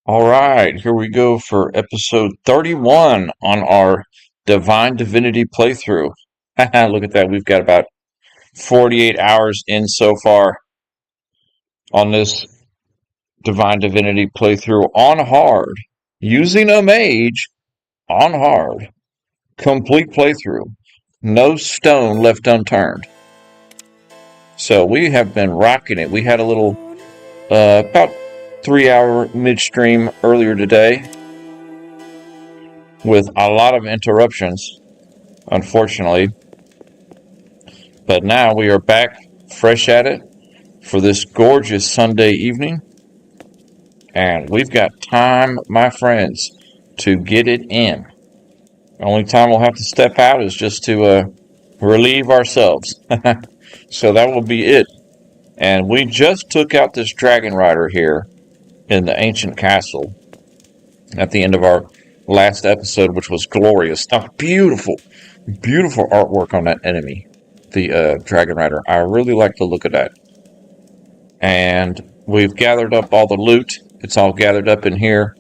All right, here we go for episode 31 on our Divinity playthrough. Look at that. We've got about 48 hours in so far on this Divinity playthrough on hard, using a mage on hard. Complete playthrough. No stone left unturned. So we have been rocking it. We had a little, about 3 hour midstream earlier today with a lot of interruptions, unfortunately. But now we are back fresh at it for this gorgeous Sunday evening. And we've got time, my friends, to get it in. The only time we'll have to step out is just to relieve ourselves. So that will be it. And we just took out this dragon rider here in the ancient castle at the end of our last episode, which was glorious. Oh, beautiful, beautiful artwork on that enemy, the dragon rider. I really like the look of that. And we've gathered up all the loot. It's all gathered up in here.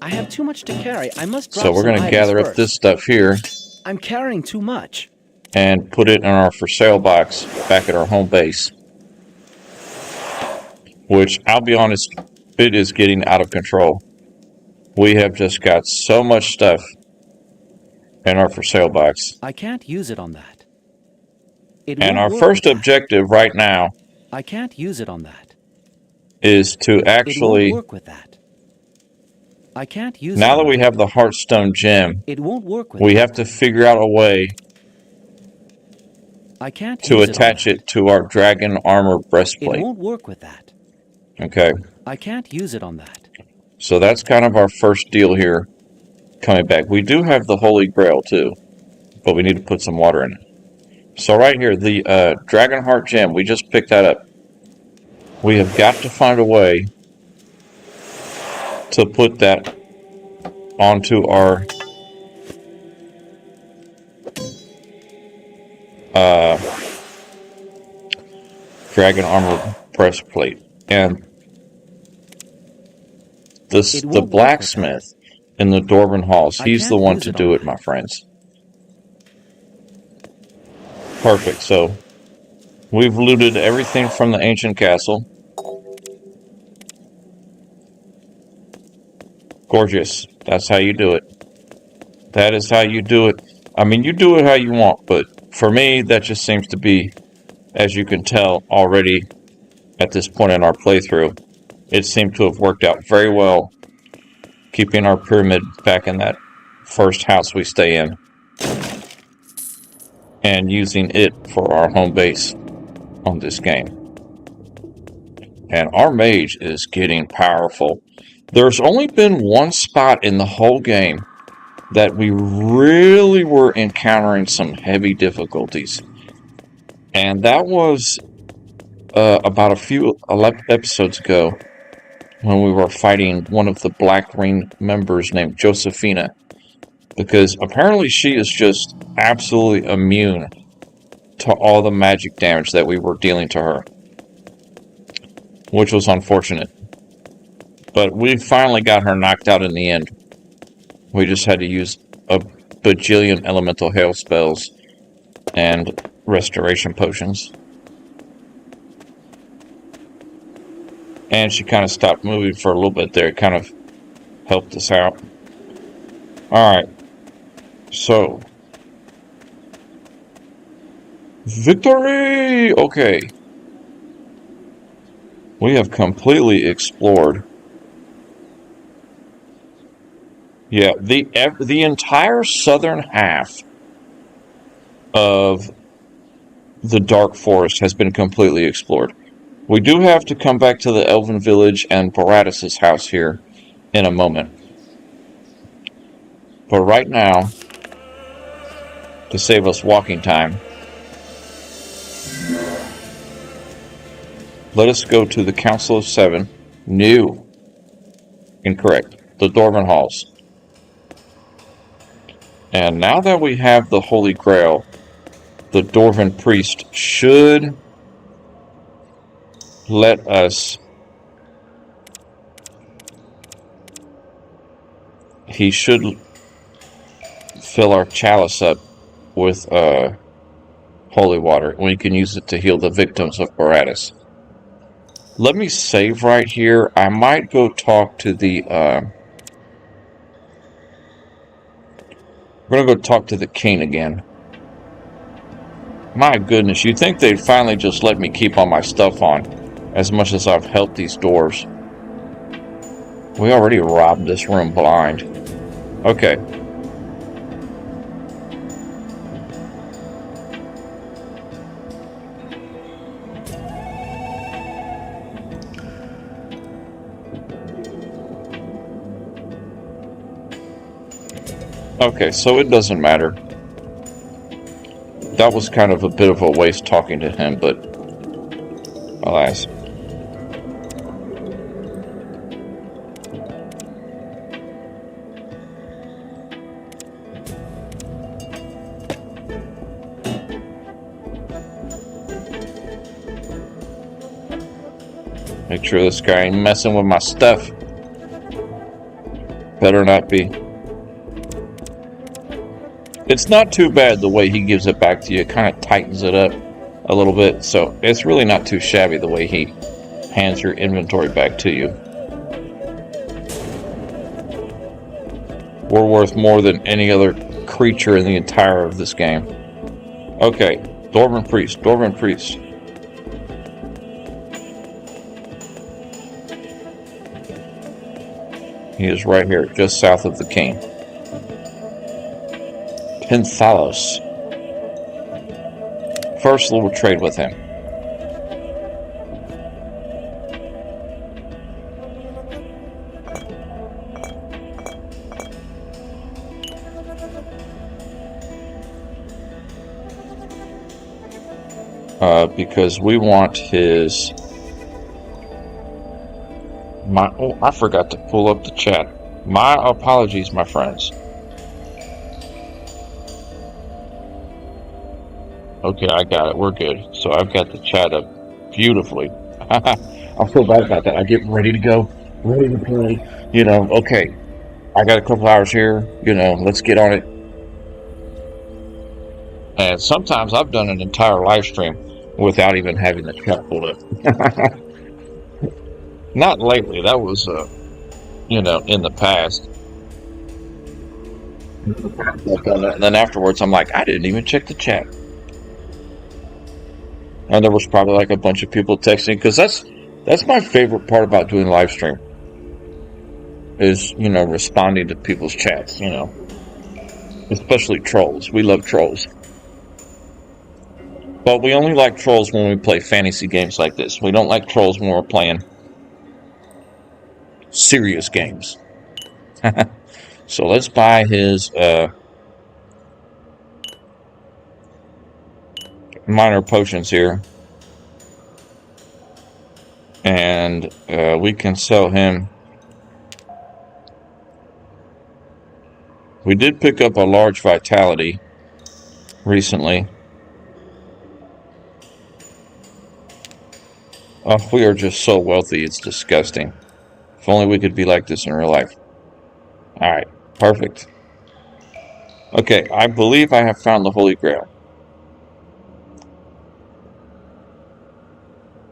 I have too much to carry. I must drop So we're going to gather up this stuff here. I'm carrying too much. And put it in our for sale box back at our home base. Which, I'll be honest, it is getting out of control. We have just got so much stuff in our for sale box. I can't use it on that. And our first objective right now I can't use it on that. Is to actually... It won't work with that. I can't use now that we have the Heartstone gem, it won't work with we have to figure out a way I can't to attach it to our dragon armor breastplate. It won't work with that. Okay. I can't use it on that. So that's kind of our first deal here coming back. We do have the Holy Grail too, but we need to put some water in it. So right here, the Dragon Heart gem, we just picked that up. We have got to find a way to put that onto our dragon armor breastplate. And the blacksmith in the Dwarven halls, he's the one to do it, my friends. Perfect. So we've looted everything from the ancient castle. Gorgeous. That's how you do it. That is how you do it. I mean, you do it how you want, but for me, that just seems to be, as you can tell already at this point in our playthrough, it seemed to have worked out very well, keeping our pyramid back in that first house we stay in, and using it for our home base on this game. And our mage is getting powerful. There's only been one spot in the whole game that we really were encountering some heavy difficulties. And that was about a few episodes ago when we were fighting one of the Black Ring members named Josephina. Because apparently she is just absolutely immune to all the magic damage that we were dealing to her. Which was unfortunate. But we finally got her knocked out in the end. We just had to use a bajillion elemental hail spells and restoration potions. And she kind of stopped moving for a little bit there. It kind of helped us out. Alright. So. Victory! Okay. We have completely explored. Yeah, the entire southern half of the Dark Forest has been completely explored. We do have to come back to the Elven Village and Baratus' house here in a moment. But right now, to save us walking time, let us go to the Council of Seven. No. Incorrect. The Dwarven Halls. And now that we have the Holy Grail, the Dwarven Priest should let us he should fill our chalice up with holy water, and we can use it to heal the victims of Barabbas. Let me save right here. I might go talk to the we're gonna go talk to the king again. My goodness, you'd think they'd finally just let me keep all my stuff on, as much as I've helped these dwarves. We already robbed this room blind. Okay. Okay, so it doesn't matter. That was kind of a bit of a waste talking to him, but alas. Make sure this guy ain't messing with my stuff. Better not be. It's not too bad the way he gives it back to you. It kind of tightens it up a little bit. So it's really not too shabby the way he hands your inventory back to you. We're worth more than any other creature in the entire of this game. Okay, Dwarven Priest, Dwarven Priest. He is right here, just south of the king. Penthalos. First, we'll trade with him. Because we want his... Oh, I forgot to pull up the chat. My apologies, my friends. Okay, I got it. We're good. So I've got the chat up beautifully. I feel bad about that. I get ready to go, ready to play. You know, okay, I got a couple hours here. You know, let's get on it. And sometimes I've done an entire live stream without even having the chat pulled up. Not lately. That was, you know, in the past. And then afterwards, I'm like, I didn't even check the chat. And there was probably like a bunch of people texting, because that's my favorite part about doing live stream. Is, you know, responding to people's chats, you know. Especially trolls. We love trolls. But we only like trolls when we play fantasy games like this. We don't like trolls when we're playing serious games. So let's buy his minor potions here. And we can sell him. We did pick up a large vitality recently. Oh, we are just so wealthy, it's disgusting. If only we could be like this in real life. Alright, perfect. Okay, I believe I have found the Holy Grail.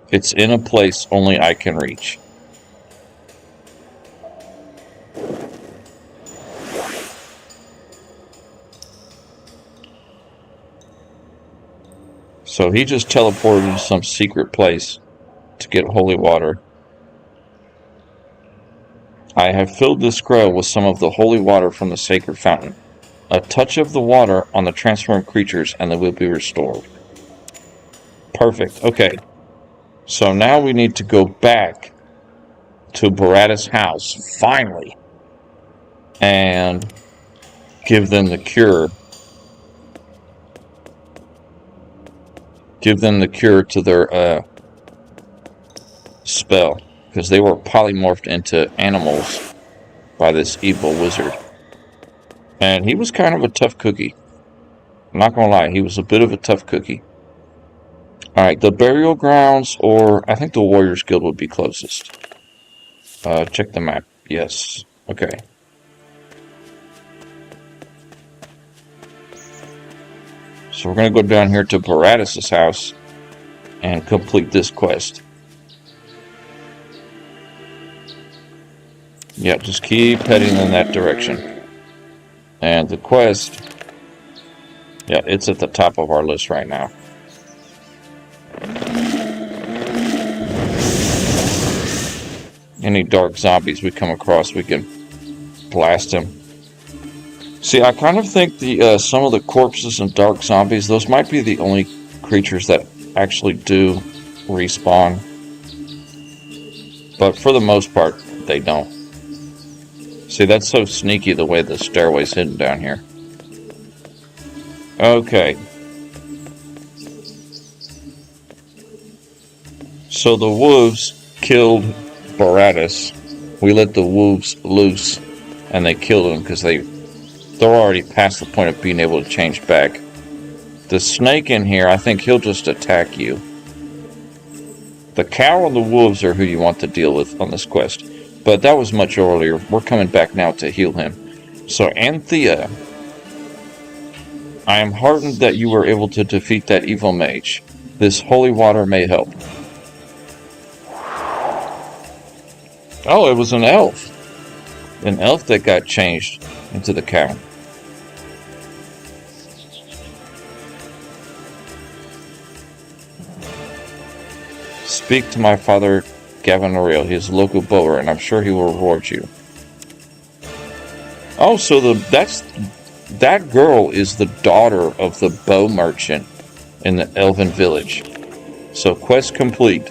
It's in a place only I can reach. So he just teleported to some secret place to get holy water. I have filled this grail with some of the holy water from the sacred fountain. A touch of the water on the transformed creatures and they will be restored. Perfect. Okay. So now we need to go back to Barabbas' house, finally, and give them the cure. Give them the cure to their spell, because they were polymorphed into animals by this evil wizard. And he was kind of a tough cookie. I'm not going to lie, he was a bit of a tough cookie. Alright, the burial grounds, or I think the Warriors Guild would be closest. Check the map. Yes. Okay. So we're going to go down here to Baratus' house and complete this quest. Yeah, just keep heading in that direction. And the quest, yeah, it's at the top of our list right now. Any dark zombies we come across, we can blast them. See, I kind of think the some of the corpses and dark zombies, those might be the only creatures that actually do respawn. But for the most part, they don't. See, that's so sneaky the way the stairway's hidden down here. Okay. So the wolves killed Baratus. We let the wolves loose, and they killed him because they're already past the point of being able to change back. The snake in here, I think he'll just attack you. The cow and the wolves are who you want to deal with on this quest. But that was much earlier. We're coming back now to heal him. So, Anthea, I am heartened that you were able to defeat that evil mage. This holy water may help. Oh, it was an elf. An elf that got changed into the cow. Speak to my father, Gavin O'Reilly. He is a local bower, and I'm sure he will reward you. Oh, so that girl is the daughter of the bow merchant in the Elven village. So quest complete.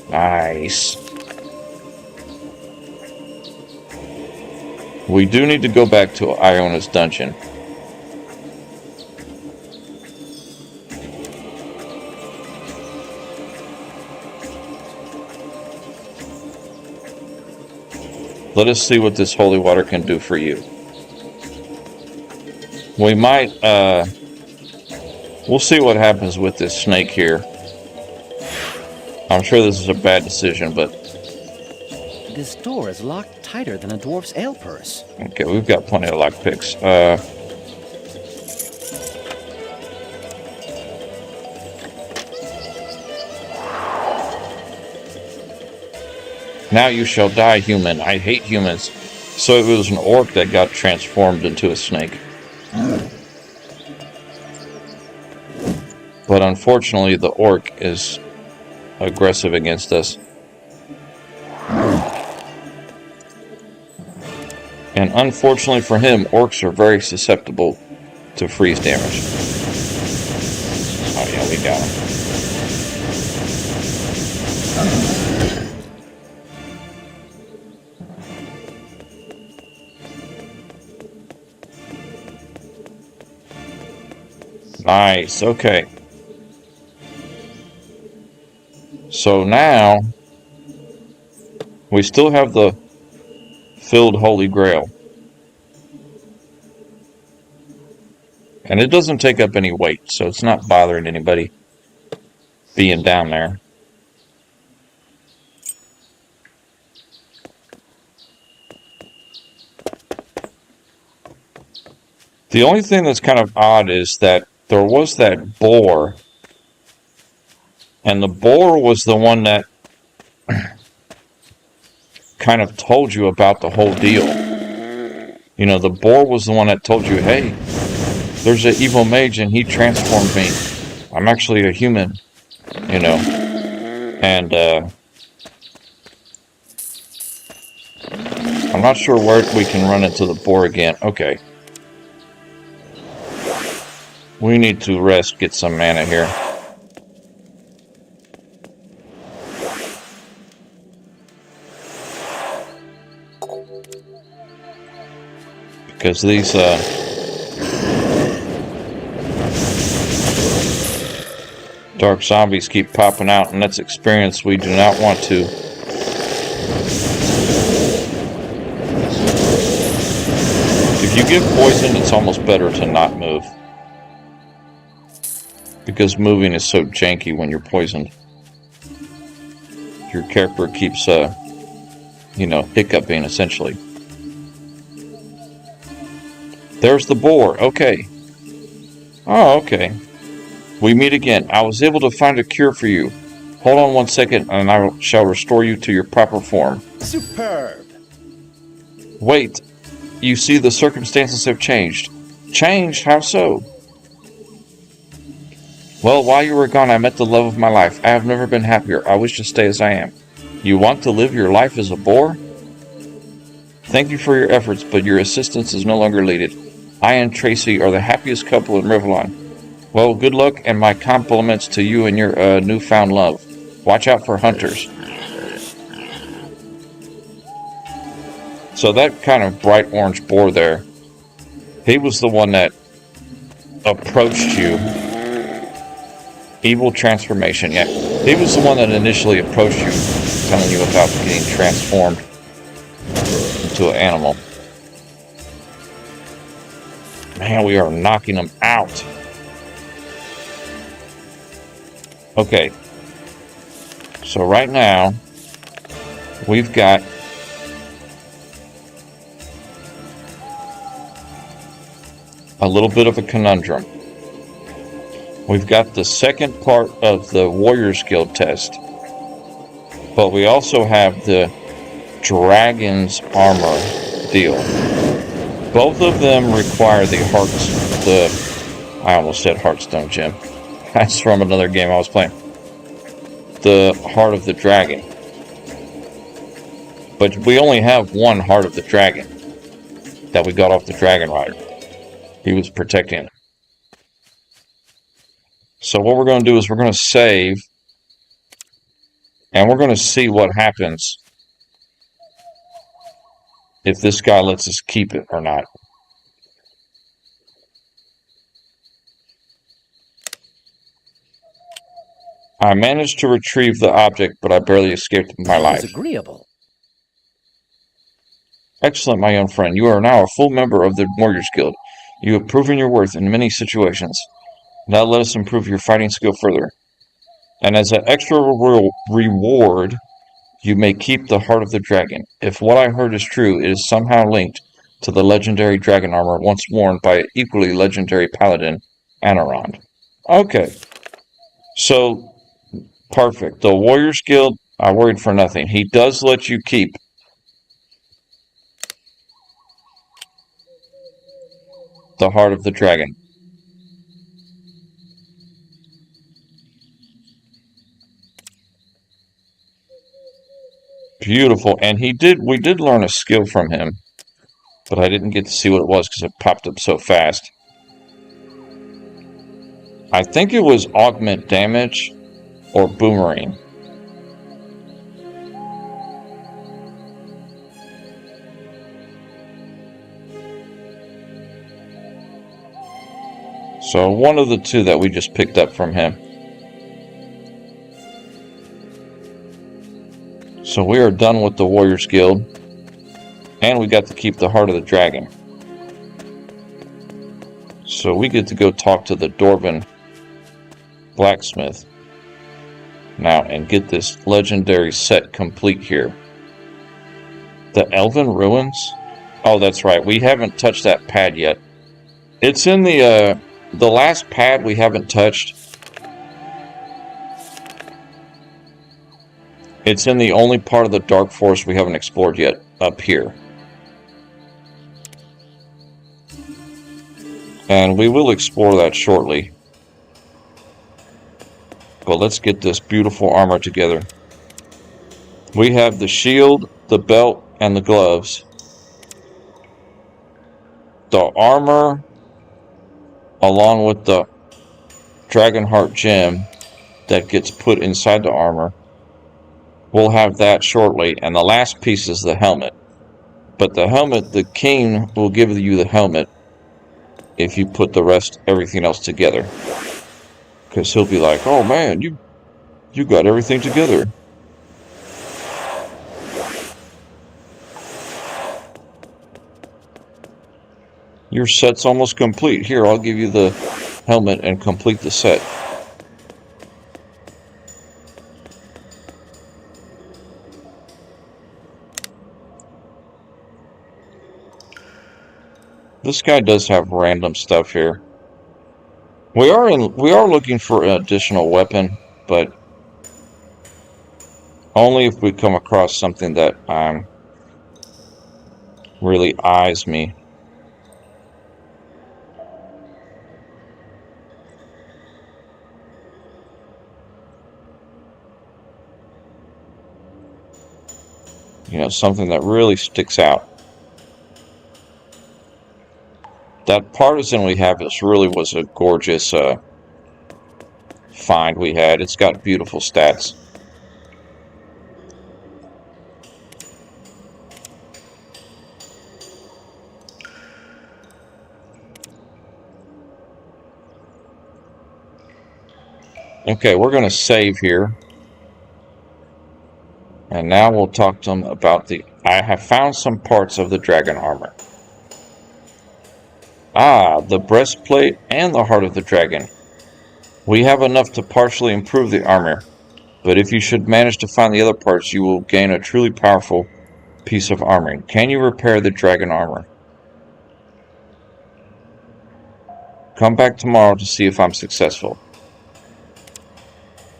Nice. We do need to go back to Iona's dungeon. Let us see what this holy water can do for you. We might, we'll see what happens with this snake here. I'm sure this is a bad decision, but... This door is locked tighter than a dwarf's ale purse. Okay, we've got plenty of lockpicks. Now you shall die, human. I hate humans. So it was an orc that got transformed into a snake. But unfortunately, the orc is aggressive against us. And unfortunately for him, orcs are very susceptible to freeze damage. Oh yeah, we got him. Nice, okay. So now, we still have the filled Holy Grail. And it doesn't take up any weight, so it's not bothering anybody being down there. The only thing that's kind of odd is that there was that boar, and the boar was the one that kind of told you about the whole deal. You know, the boar was the one that told you, hey, there's an evil mage and he transformed me. I'm actually a human, you know. And I'm not sure where we can run into the boar again. Okay. We need to rest, get some mana here. Because these dark zombies keep popping out, and that's experience we do not want to. If you give poison, it's almost better to not move. Because moving is so janky when you're poisoned. Your character keeps, you know, hiccuping, essentially. There's the boar. Okay. Oh, okay. We meet again. I was able to find a cure for you. Hold on 1 second, and I shall restore you to your proper form. Superb! Wait, you see the circumstances have changed. Changed? How so? Well, while you were gone, I met the love of my life. I have never been happier. I wish to stay as I am. You want to live your life as a boar? Thank you for your efforts, but your assistance is no longer needed. I and Tracy are the happiest couple in Rivellon. Well, good luck and my compliments to you and your newfound love. Watch out for hunters. So that kind of bright orange boar there, he was the one that approached you. Evil transformation, yeah. He was the one that initially approached you, telling you about getting transformed into an animal. Man, we are knocking them out. Okay. So right now, we've got a little bit of a conundrum. We've got the second part of the Warriors Guild test, but we also have the Dragon's Armor deal. Both of them require I almost said Hearthstone gem. That's from another game I was playing. The Heart of the Dragon. But we only have one Heart of the Dragon that we got off the Dragon Rider. He was protecting it. So what we're going to do is we're going to save, and we're going to see what happens if this guy lets us keep it or not. I managed to retrieve the object, but I barely escaped my life. Agreeable. Excellent, my young friend. You are now a full member of the Warriors Guild. You have proven your worth in many situations. Now let us improve your fighting skill further. And as an extra reward, you may keep the Heart of the Dragon. If what I heard is true, it is somehow linked to the legendary dragon armor once worn by equally legendary paladin, Anarond. Okay. So, perfect. The Warriors Guild, I worried for nothing. He does let you keep the Heart of the Dragon. Beautiful. And we did learn a skill from him, but I didn't get to see what it was because it popped up so fast. I think it was augment damage or boomerang. So one of the two that we just picked up from him. So we are done with the Warriors Guild. And we got to keep the Heart of the Dragon. So we get to go talk to the Dwarven blacksmith now and get this legendary set complete here. The Elven Ruins? Oh, that's right. We haven't touched that pad yet. It's in the last pad we haven't touched. It's in the only part of the Dark Forest we haven't explored yet, up here. And we will explore that shortly. But let's get this beautiful armor together. We have the shield, the belt, and the gloves. The armor, along with the Dragonheart gem that gets put inside the armor. We'll have that shortly, and the last piece is the helmet. But the helmet, the king will give you the helmet if you put everything else together. Because he'll be like, oh man, you got everything together. Your set's almost complete. Here, I'll give you the helmet and complete the set. This guy does have random stuff here. We are looking for an additional weapon, but only if we come across something that really eyes me. Something that really sticks out. That partisan we have was a gorgeous find we had. It's got beautiful stats. Okay, we're going to save here. And now we'll talk to them about I have found some parts of the dragon armor. Ah, the breastplate and the heart of the dragon. We have enough to partially improve the armor, but if you should manage to find the other parts, you will gain a truly powerful piece of armor. Can you repair the dragon armor? Come back tomorrow to see if I'm successful.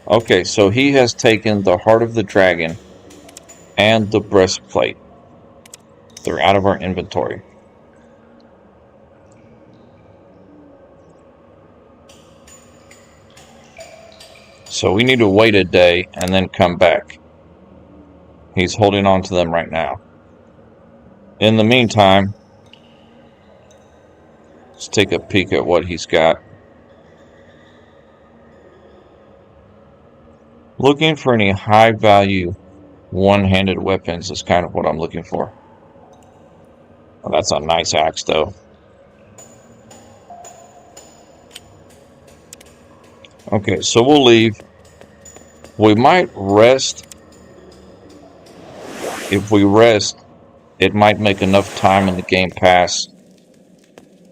Okay, so he has taken the heart of the dragon and the breastplate. They're out of our inventory. So we need to wait a day and then come back. He's holding on to them right now. In the meantime, let's take a peek at what he's got. Looking for any high value one-handed weapons is kind of what I'm looking for. Oh, that's a nice axe though. Okay, so we'll leave. We might rest. If we rest, it might make enough time in the game pass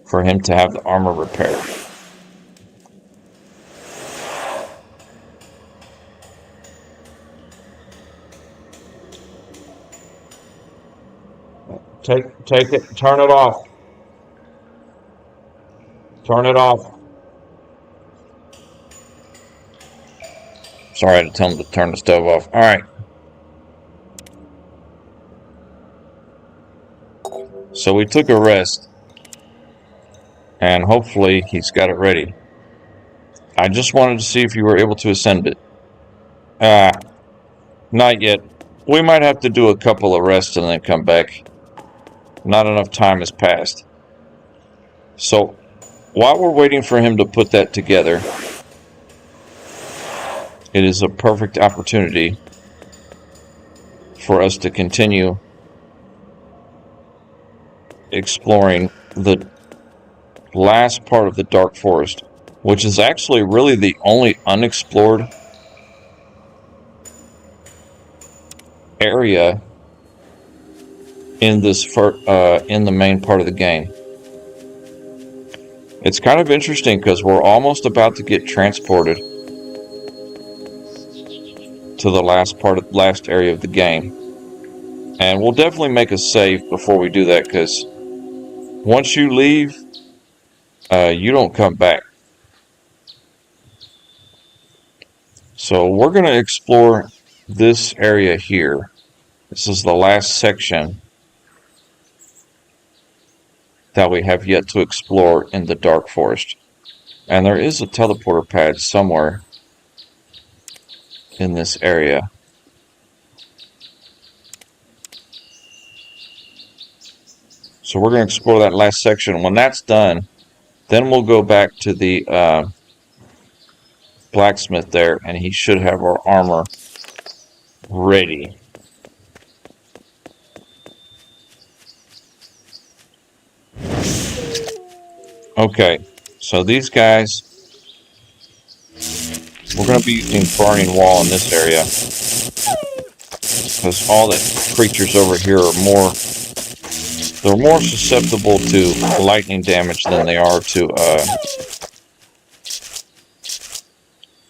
for him to have the armor repaired. Take it, turn it off. Turn it off. Sorry, I had to tell him to turn the stove off. Alright. So we took a rest. And hopefully he's got it ready. I just wanted to see if you were able to ascend it. Not yet. We might have to do a couple of rests and then come back. Not enough time has passed. So, while we're waiting for him to put that together, it is a perfect opportunity for us to continue exploring the last part of the Dark Forest, which is actually really the only unexplored area in the main part of the game. It's kind of interesting because we're almost about to get transported to the last area of the game, and we'll definitely make a save before we do that, because once you leave, you don't come back. So we're going to explore this area here. This is the last section that we have yet to explore in the Dark Forest. And there is a teleporter pad somewhere in this area. So we're going to explore that last section. When that's done, then we'll go back to the blacksmith there, and he should have our armor ready. Okay, so these guys, we're going to be using burning wall in this area, because all the creatures over here are they're more susceptible to lightning damage than they are to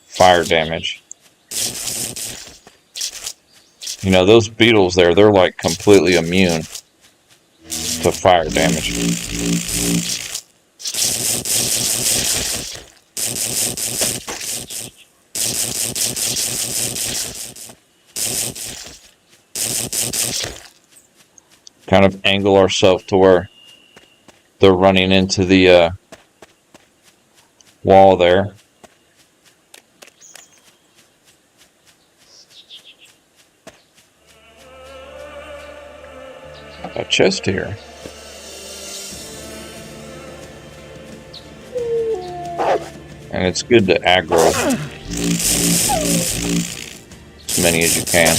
fire damage. You know, those beetles there, they're like completely immune to fire damage. Kind of angle ourselves to where they're running into the wall there. A chest here. And it's good to aggro as many as you can.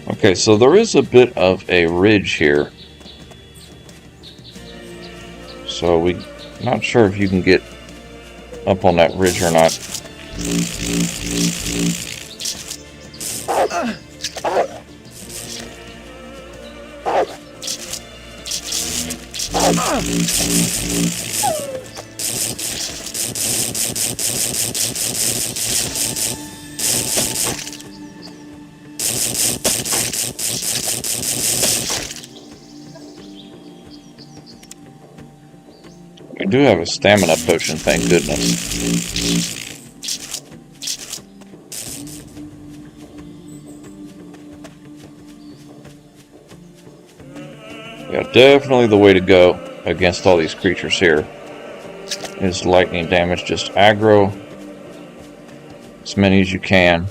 Okay, so there is a bit of a ridge here. So we're not sure if you can get up on that ridge or not. I do have a stamina potion, thank goodness. Yeah, definitely the way to go against all these creatures here is lightning damage. Just aggro as many as you can.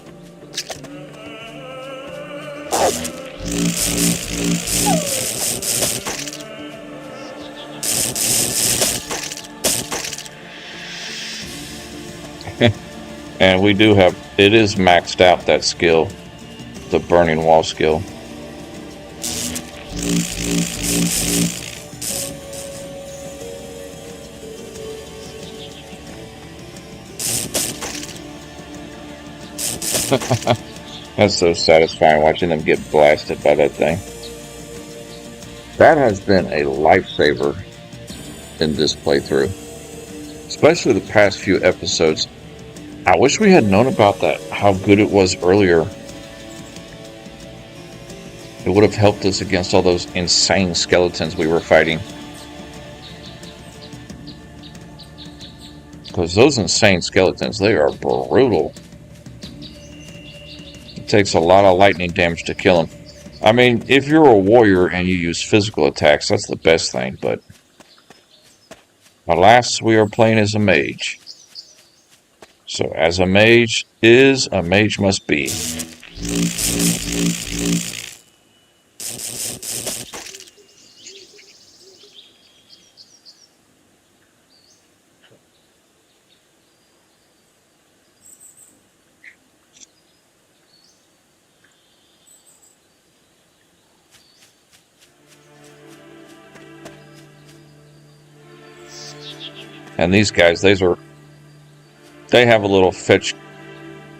And we do have, it is maxed out, that skill, the burning wall skill. That's so satisfying watching them get blasted by that thing. That has been a lifesaver in this playthrough, especially the past few episodes. I wish we had known about that, how good it was earlier. It would have helped us against all those insane skeletons we were fighting. Because those insane skeletons, they are brutal. It takes a lot of lightning damage to kill them. I mean, if you're a warrior and you use physical attacks, that's the best thing, but alas, we are playing as a mage. So, as a mage must be. And these guys, they have a little fetch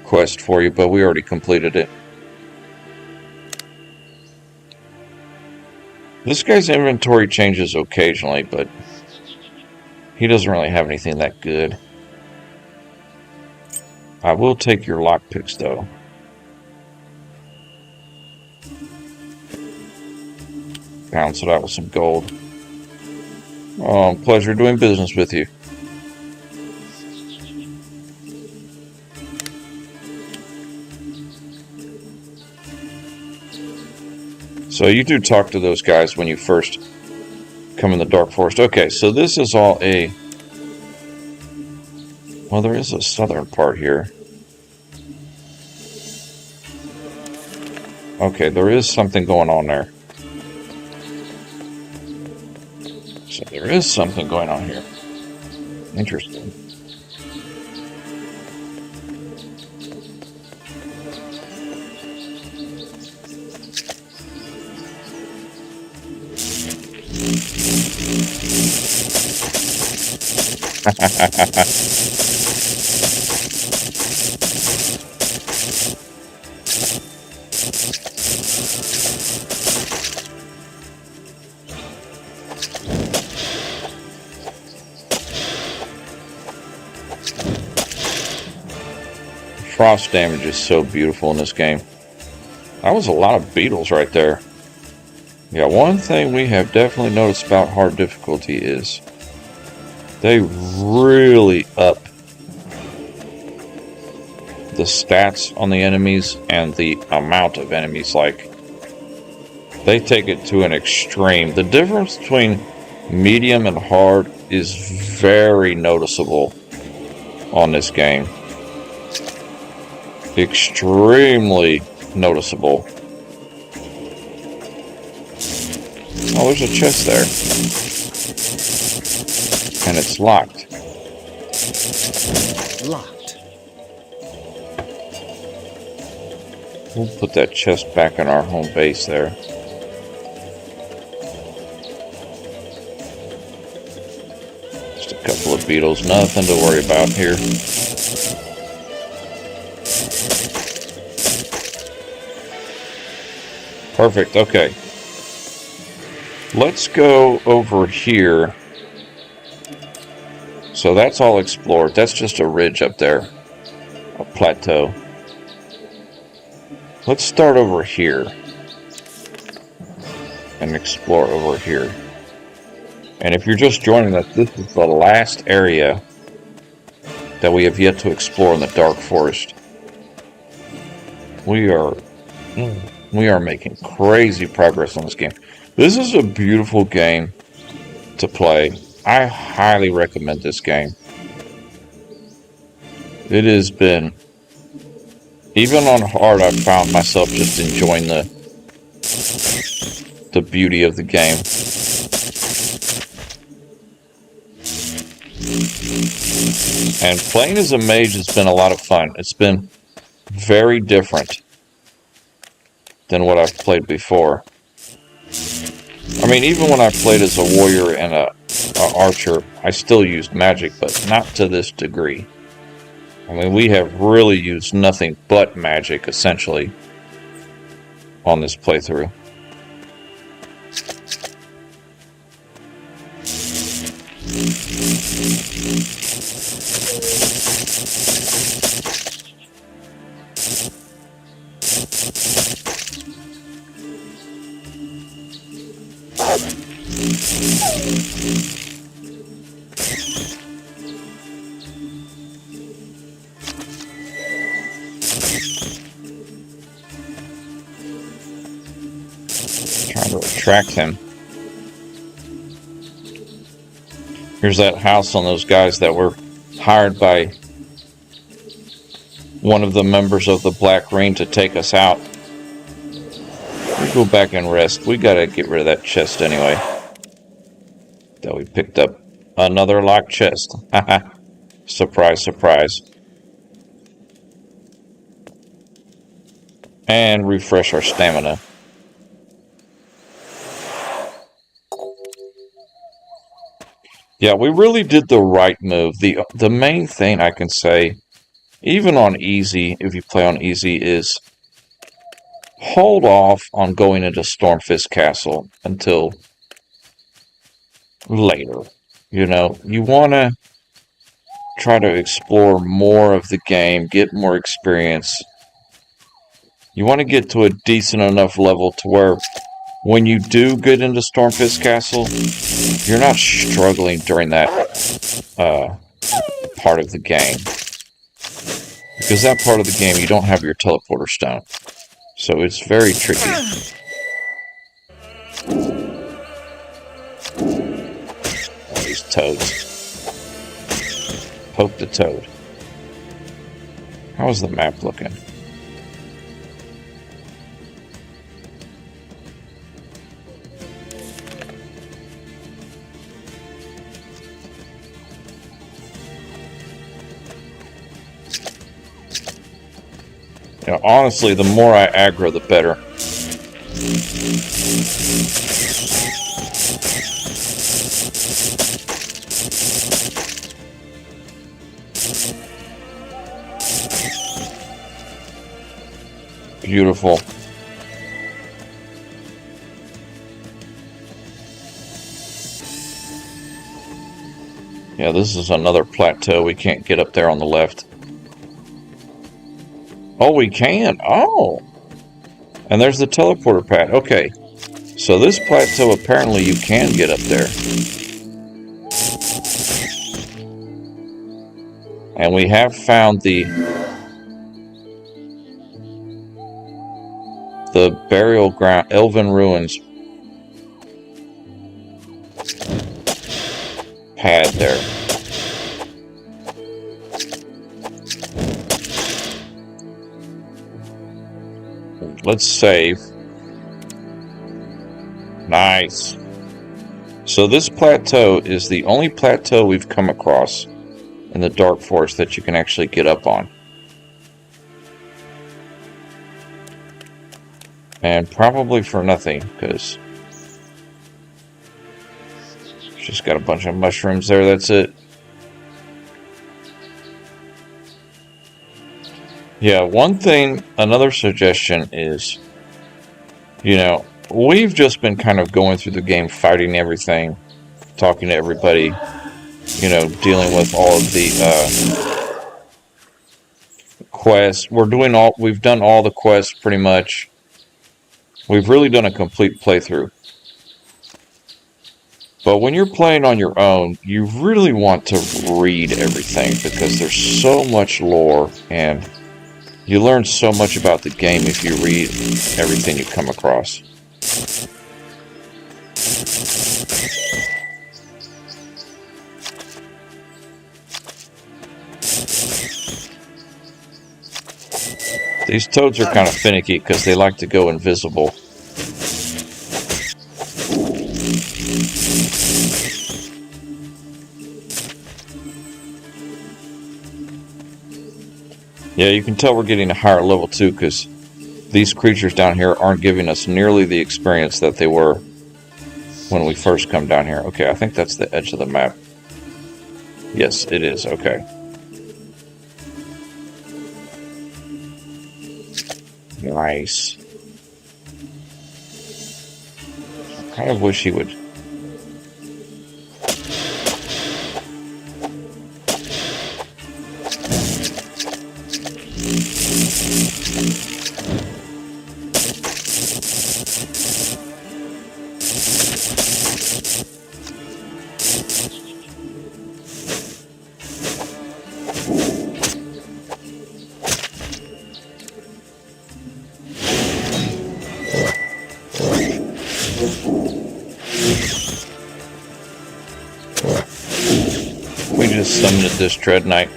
quest for you, but we already completed it. This guy's inventory changes occasionally, but he doesn't really have anything that good. I will take your lockpicks, though. Bounce it out with some gold. Oh, pleasure doing business with you. So you do talk to those guys when you first come in the Dark Forest. Okay, so this is all a... Well, there is a southern part here. Okay, there is something going on there. So there is something going on here. Interesting. Frost damage is so beautiful in this game. That was a lot of beetles right there. Yeah, one thing we have definitely noticed about hard difficulty is they really up the stats on the enemies and the amount of enemies. Like, they take it to an extreme. The difference between medium and hard is very noticeable on this game. Extremely noticeable. Oh, there's a chest there. And it's locked. Locked. We'll put that chest back in our home base there. Just a couple of beetles. Nothing to worry about here. Perfect. Okay. Let's go over here. So that's all explored. That's just a ridge up there. A plateau. Let's start over here. And explore over here. And if you're just joining us, this is the last area that we have yet to explore in the Dark Forest. We are making crazy progress on this game. This is a beautiful game to play. I highly recommend this game. It has been, even on hard, I've found myself just enjoying the beauty of the game. And playing as a mage has been a lot of fun. It's been very different than what I've played before. I mean, even when I played as a warrior and a archer, I still used magic, but not to this degree. I mean, we have really used nothing but magic, essentially, on this playthrough. Trying to attract him. Here's that house on those guys that were hired by one of the members of the Black Ring to take us out. We go back and rest. We gotta get rid of that chest anyway. That we picked up another locked chest. Haha. Surprise, surprise. And refresh our stamina. Yeah, we really did the right move. The main thing I can say, even on easy, if you play on easy, is hold off on going into Stormfist Castle until later. You know, you want to try to explore more of the game, get more experience. You want to get to a decent enough level to where when you do get into Stormfist Castle, you're not struggling during that part of the game. Because that part of the game, you don't have your teleporter stone. So it's very tricky. Oh, these toads. Poke the toad. How is the map looking? You know, honestly, the more I aggro, the better. Beautiful. Yeah, this is another plateau. We can't get up there on the left. Oh, we can. Oh. And there's the teleporter pad. Okay. So this plateau, apparently you can get up there. And we have found the burial ground, Elven Ruins pad there. Let's save. Nice. So this plateau is the only plateau we've come across in the Dark Forest that you can actually get up on. And probably for nothing, because just got a bunch of mushrooms there, that's it. Yeah, another suggestion is, we've just been kind of going through the game, fighting everything, talking to everybody, dealing with all of the quests. We've done all the quests pretty much. We've really done a complete playthrough. But when you're playing on your own, you really want to read everything because there's so much lore and you learn so much about the game if you read everything you come across. These toads are kind of finicky because they like to go invisible. Yeah, you can tell we're getting a higher level too because these creatures down here aren't giving us nearly the experience that they were when we first come down here. Okay, I think that's the edge of the map. Yes, it is. Okay. Nice. I kind of wish he would. We just summoned this Dread Knight.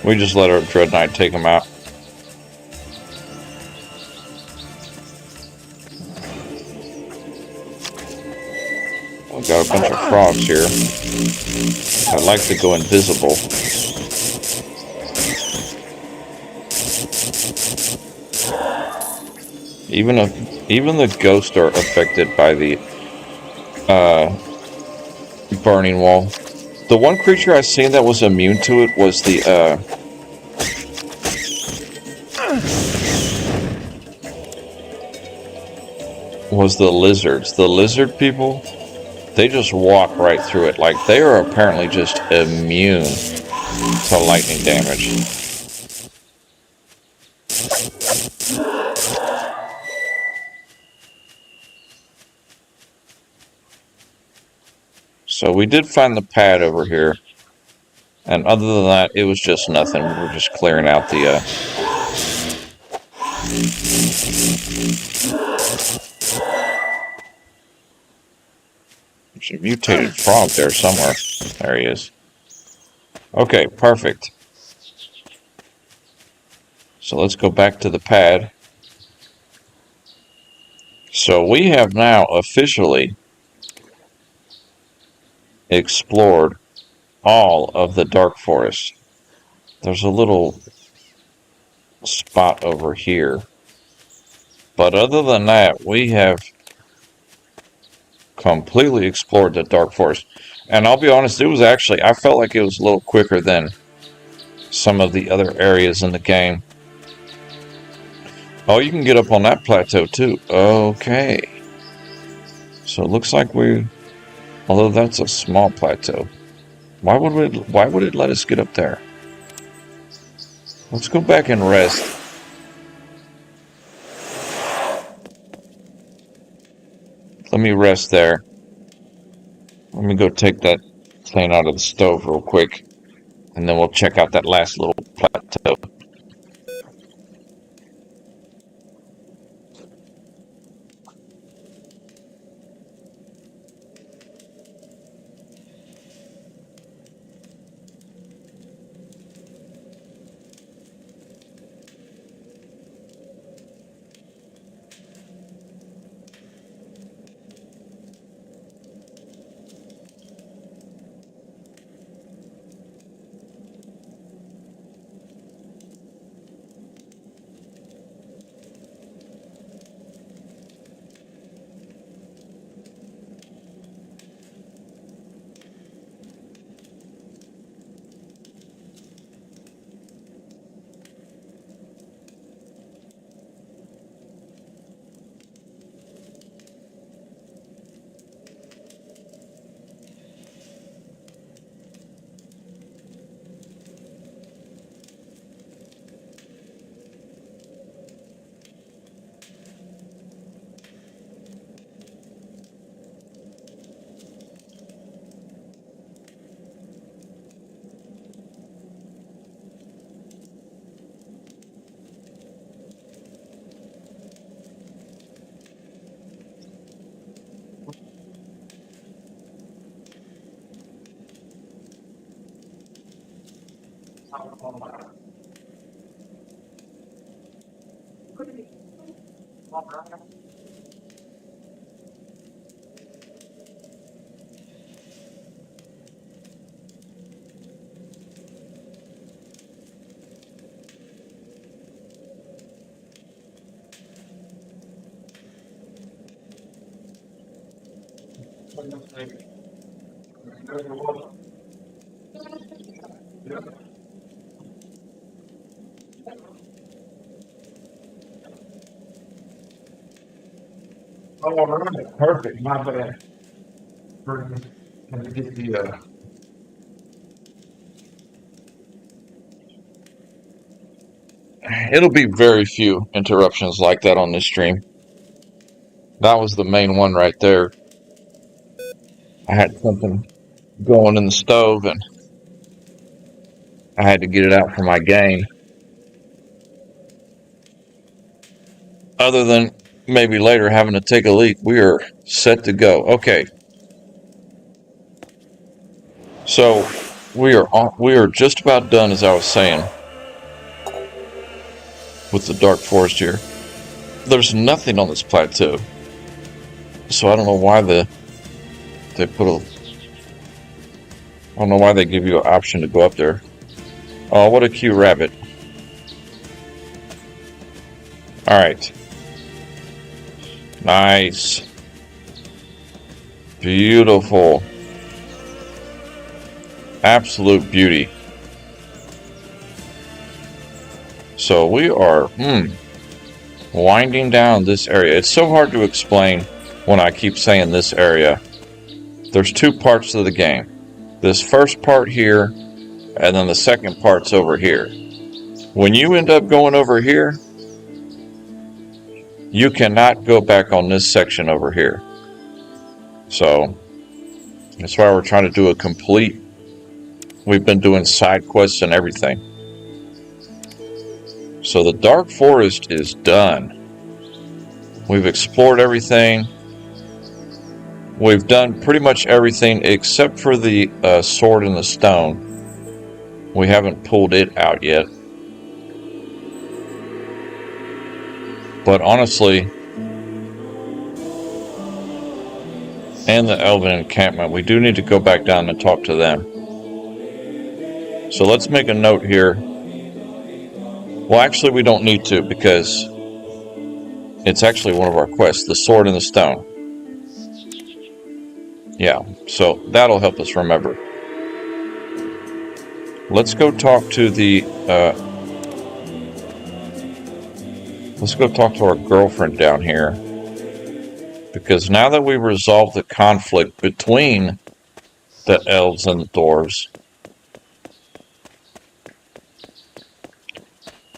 We just let our Dread Knight take him out. We've got a bunch of frogs here. I'd like to go invisible. Even the ghosts are affected by the burning wall. The one creature I seen that was immune to it was the lizards. The lizard people, they just walk right through it. Like, they are apparently just immune to lightning damage. So we did find the pad over here. And other than that, it was just nothing. We were just clearing out the... There's a mutated frog there somewhere. There he is. Okay, perfect. So let's go back to the pad. So we have now officially explored all of the Dark Forest. There's a little spot over here. But other than that, we have completely explored the Dark Forest. And I'll be honest, I felt like it was a little quicker than some of the other areas in the game. Oh, you can get up on that plateau too. Okay. So it looks like we Although that's a small plateau. Why would it let us get up there? Let's go back and rest. Let me rest there. Let me go take that thing out of the stove real quick. And then we'll check out that last little plateau. All right, perfect. My bad. Let me get the. It'll be very few interruptions like that on this stream. That was the main one right there. I had something going in the stove and I had to get it out for my game. Other than maybe later having to take a leak, we are set to go. Okay. So we are just about done, as I was saying, with the dark forest here. There's nothing on this plateau, so I don't know why they put a. I don't know why they give you an option to go up there. Oh, what a cute rabbit! All right, nice, beautiful, absolute beauty. So we are winding down this area. It's so hard to explain when I keep saying this area. There's two parts to the game. This first part here, and then the second part's over here. When you end up going over here, you cannot go back on this section over here. So that's why we're trying to do a complete. We've been doing side quests and everything. So the Dark Forest is done. We've explored everything. We've done pretty much everything except for the sword in the stone. We haven't pulled it out yet. But honestly, and the Elven encampment, we do need to go back down and talk to them. So let's make a note here. Well, actually, we don't need to because it's actually one of our quests, the sword in the stone. Yeah, so that'll help us remember. Let's go talk to the, let's go talk to our girlfriend down here. Because now that we resolved the conflict between the elves and the dwarves,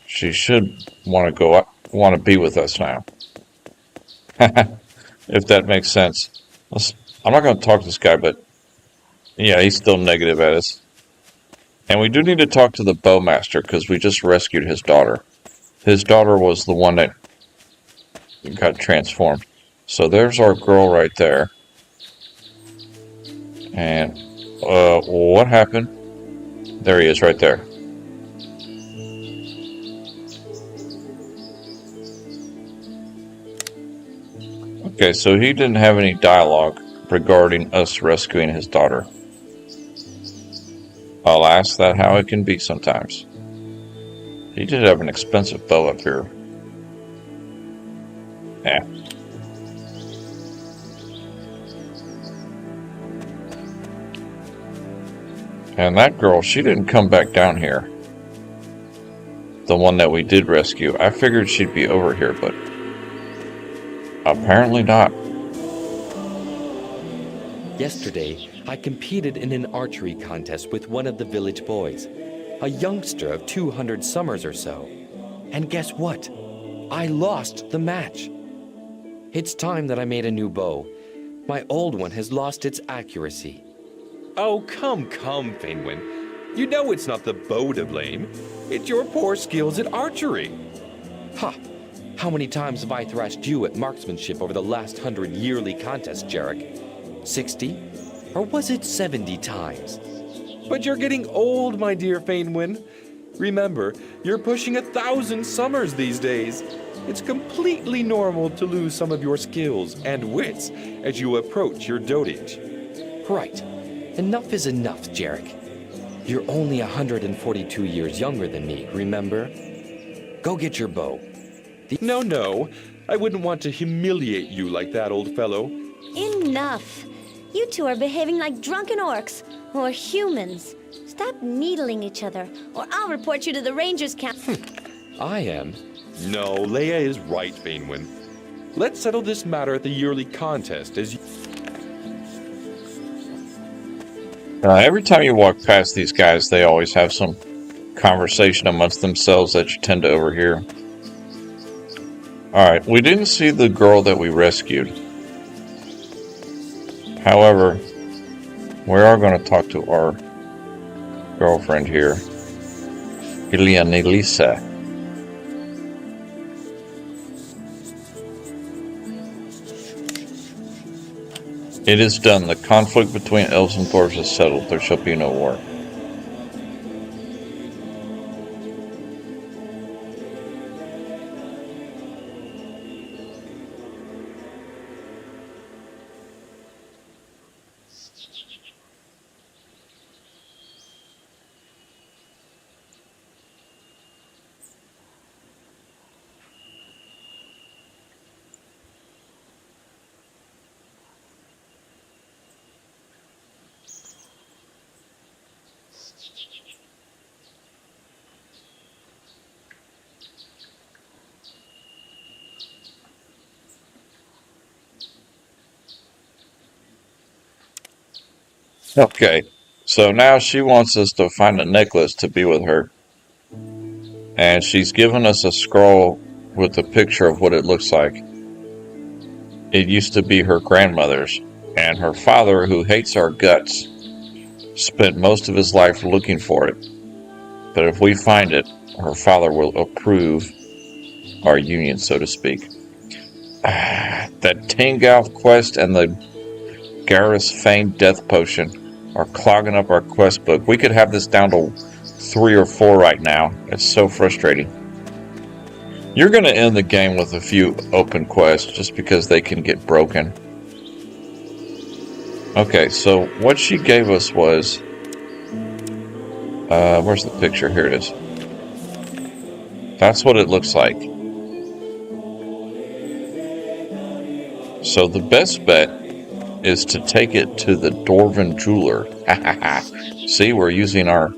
she should want to be with us now. If that makes sense. I'm not going to talk to this guy, but yeah, he's still negative at us. And we do need to talk to the bowmaster because we just rescued his daughter. His daughter was the one that got transformed. So there's our girl right there. And what happened? There he is right there. Okay, so he didn't have any dialogue regarding us rescuing his daughter. Alas, that how it can be sometimes. He did have an expensive bow up here. Yeah. And that girl, she didn't come back down here. The one that we did rescue. I figured she'd be over here, but apparently not. Yesterday, I competed in an archery contest with one of the village boys, a youngster of 200 summers or so. And guess what? I lost the match. It's time that I made a new bow. My old one has lost its accuracy. Oh, come, Fainwin. You know it's not the bow to blame. It's your poor skills at archery. Ha! How many times have I thrashed you at marksmanship over the last 100 yearly contests, Jarek? 60? Or was it 70 times? But you're getting old, my dear Fainwin. Remember, you're pushing 1,000 summers these days. It's completely normal to lose some of your skills and wits as you approach your dotage. Right. Enough is enough, Jarek. You're only 142 years younger than me, remember? Go get your bow. No. I wouldn't want to humiliate you like that, old fellow. Enough. You two are behaving like drunken orcs, or humans. Stop needling each other, or I'll report you to the Rangers camp. I am. No, Leia is right, Fainwin. Let's settle this matter at the yearly contest as you... Every time you walk past these guys, they always have some conversation amongst themselves that you tend to overhear. Alright, we didn't see the girl that we rescued. However, we are going to talk to our girlfriend here, Ilianelisa. It is done. The conflict between elves and dwarves is settled. There shall be no war. Okay, so now she wants us to find a necklace to be with her. And she's given us a scroll with a picture of what it looks like. It used to be her grandmother's, and her father, who hates our guts, spent most of his life looking for it. But if we find it, her father will approve our union, so to speak. That Tingalf quest and the Garrus Fane death potion are clogging up our quest book. We could have this down to 3 or 4 right now. It's so frustrating. You're going to end the game with a few open quests just because they can get broken. Okay, so what she gave us was... where's the picture? Here it is. That's what it looks like. So the best bet is to take it to the Dwarven jeweler. See, we're using our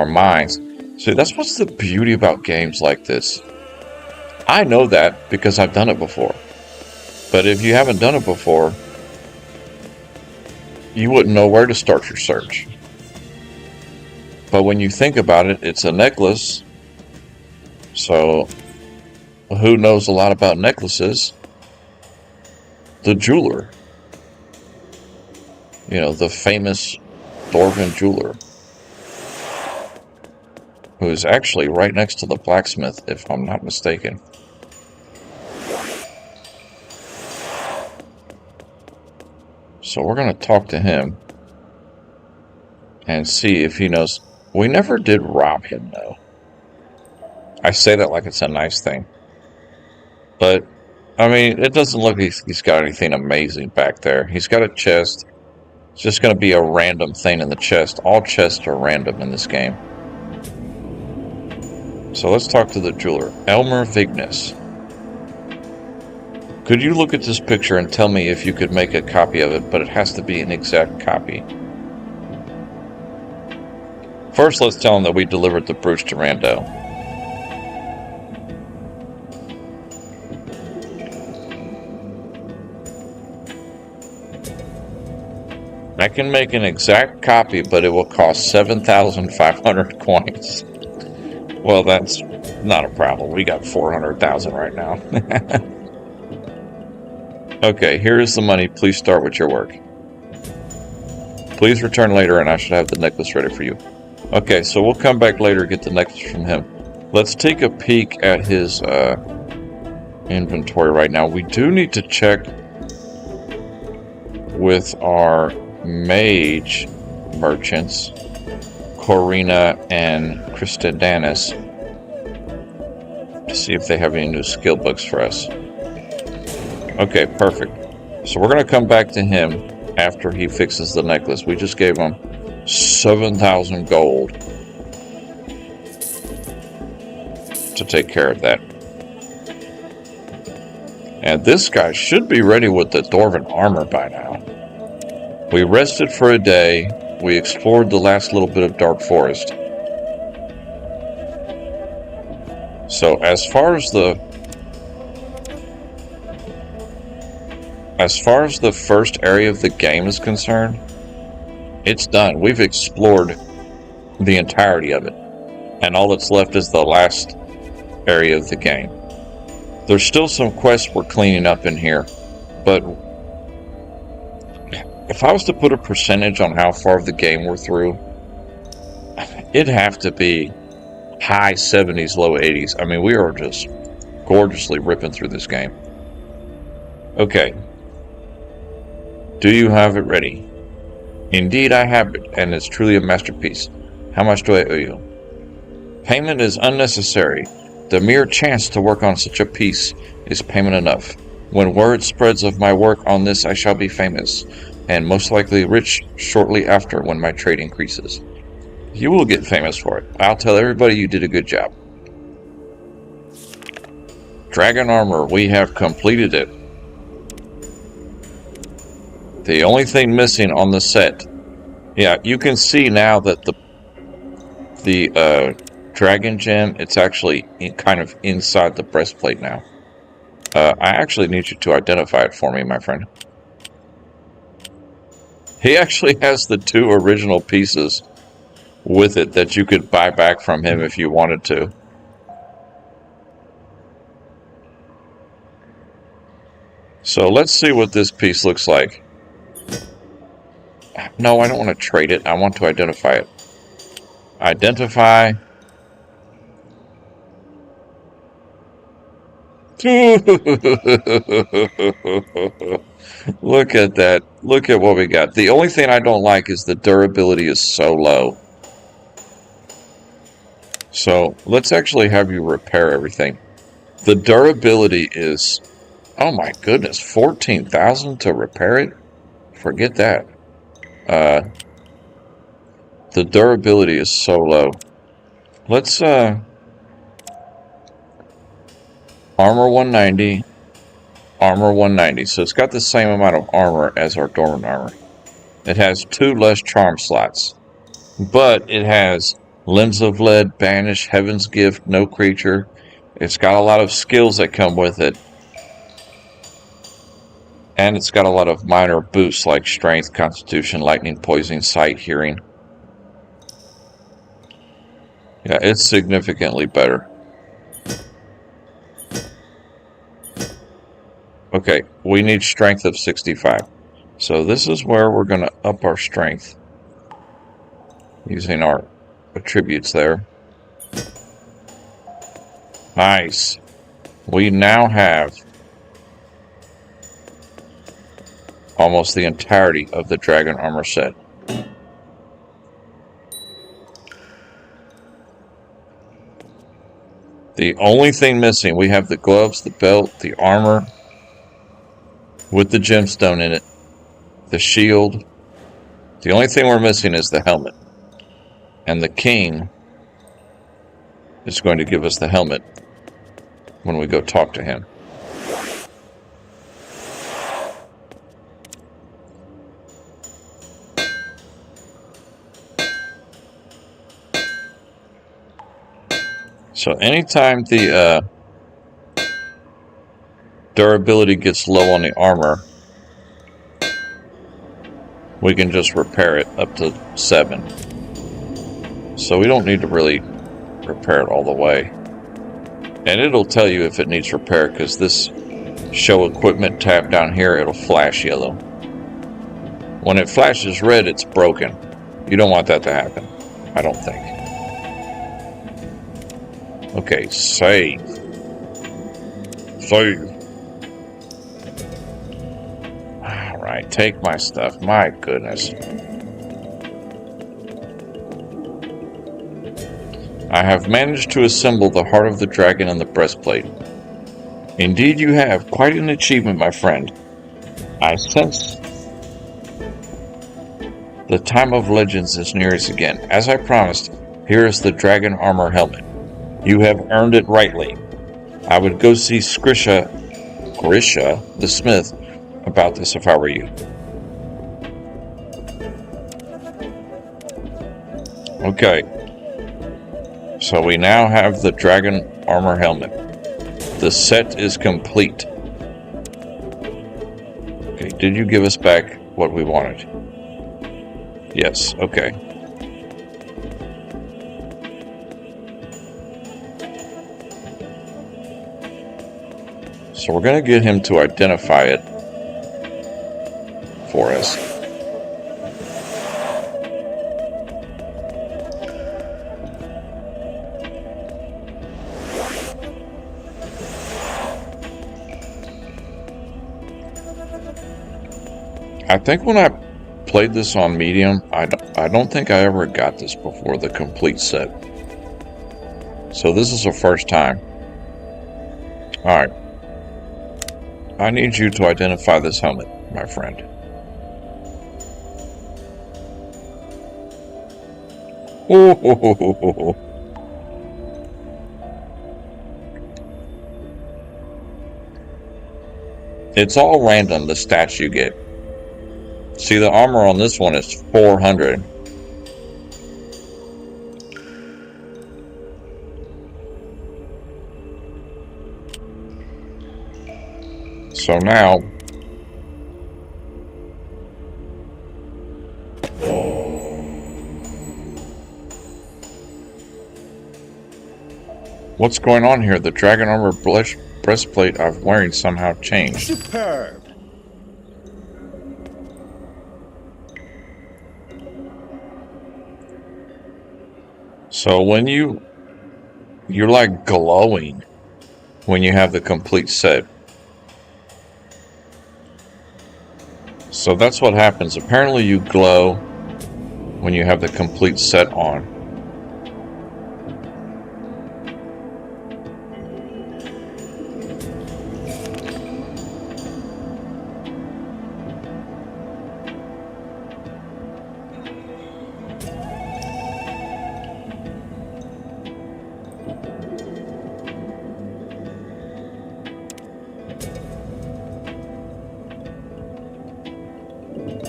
minds. See, that's what's the beauty about games like this. I know that because I've done it before. But if you haven't done it before, you wouldn't know where to start your search. But when you think about it, it's a necklace. So, who knows a lot about necklaces? The jeweler. You know, the famous Dwarven jeweler. Who is actually right next to the blacksmith, if I'm not mistaken. So we're going to talk to him and see if he knows. We never did rob him, though. I say that like it's a nice thing. But, I mean, it doesn't look like he's got anything amazing back there. He's got a chest. It's just going to be a random thing in the chest. All chests are random in this game. So let's talk to the jeweler. Elmer Vignes. Could you look at this picture and tell me if you could make a copy of it, but it has to be an exact copy. First, let's tell him that we delivered the brooch to Rando. I can make an exact copy, but it will cost 7,500 coins. Well, that's not a problem. We got 400,000 right now. Okay, here is the money. Please start with your work. Please return later and I should have the necklace ready for you. Okay, so we'll come back later and get the necklace from him. Let's take a peek at his inventory right now. We do need to check with our mage merchants, Corina and Christidanis, to see if they have any new skill books for us. Okay, perfect. So we're going to come back to him after he fixes the necklace. We just gave him 7,000 gold to take care of that. And this guy should be ready with the Dwarven armor by now. We rested for a day. We explored the last little bit of Dark Forest. So as far as the first area of the game is concerned, it's done. We've explored the entirety of it. And all that's left is the last area of the game. There's still some quests we're cleaning up in here, but if I was to put a percentage on how far of the game we're through, it'd have to be high 70s, low 80s. I mean, we are just gorgeously ripping through this game. Okay. Do you have it ready? Indeed, I have it, and it's truly a masterpiece. How much do I owe you? Payment is unnecessary. The mere chance to work on such a piece is payment enough. When word spreads of my work on this, I shall be famous, and most likely rich shortly after when my trade increases. You will get famous for it. I'll tell everybody you did a good job. Dragon armor, we have completed it. The only thing missing on the set, yeah, you can see now that the dragon gem, it's actually kind of inside the breastplate now. I actually need you to identify it for me, my friend. He actually has the 2 original pieces with it that you could buy back from him if you wanted to. So let's see what this piece looks like. No, I don't want to trade it. I want to identify it. Identify. Look at that. Look at what we got. The only thing I don't like is the durability is so low. So let's actually have you repair everything. The durability is, oh my goodness, 14,000 to repair it? Forget that. The durability is so low. Let's, armor 190, armor 190. So it's got the same amount of armor as our Dwarven armor. It has 2 less charm slots. But it has Lens of Lead, Banish, Heaven's Gift, No Creature. It's got a lot of skills that come with it. And it's got a lot of minor boosts like strength, constitution, lightning, poison, sight, hearing. Yeah, it's significantly better. Okay, we need strength of 65. So this is where we're going to up our strength using our attributes there. Nice. We now have almost the entirety of the dragon armor set. The only thing missing, we have the gloves, the belt, the armor with the gemstone in it, the shield. The only thing we're missing is the helmet. And the king is going to give us the helmet when we go talk to him. So anytime the durability gets low on the armor, we can just repair it up to 7. So we don't need to really repair it all the way. And it'll tell you if it needs repair, because this show equipment tab down here, it'll flash yellow. When it flashes red, it's broken. You don't want that to happen, I don't think. Okay, save. Save. Alright, take my stuff. My goodness. I have managed to assemble the heart of the dragon and the breastplate. Indeed you have. Quite an achievement, my friend. I sense the time of legends is near us again. As I promised, here is the dragon armor helmet. You have earned it rightly. I would go see Grisha the smith about this if I were you. Okay. So we now have the dragon armor helmet. The set is complete. Okay, did you give us back what we wanted? Yes, okay. So we're going to get him to identify it for us. I think when I played this on medium, I don't think I ever got this before, the complete set. So this is the first time. Alright. I need you to identify this helmet, my friend. Oh. It's all random, the stats you get. See, the armor on this one is 400. So now, what's going on here? The dragon armor breastplate I'm wearing somehow changed. Superb! So when you're like glowing when you have the complete set. So that's what happens. Apparently you glow when you have the complete set on.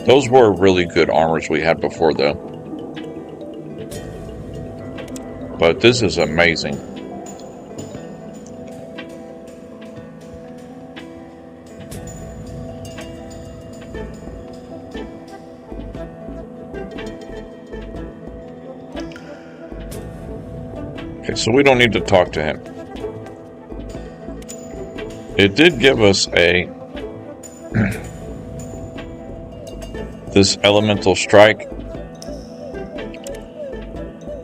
Those were really good armors we had before, though. But this is amazing. Okay, so we don't need to talk to him. It did give us a this elemental strike.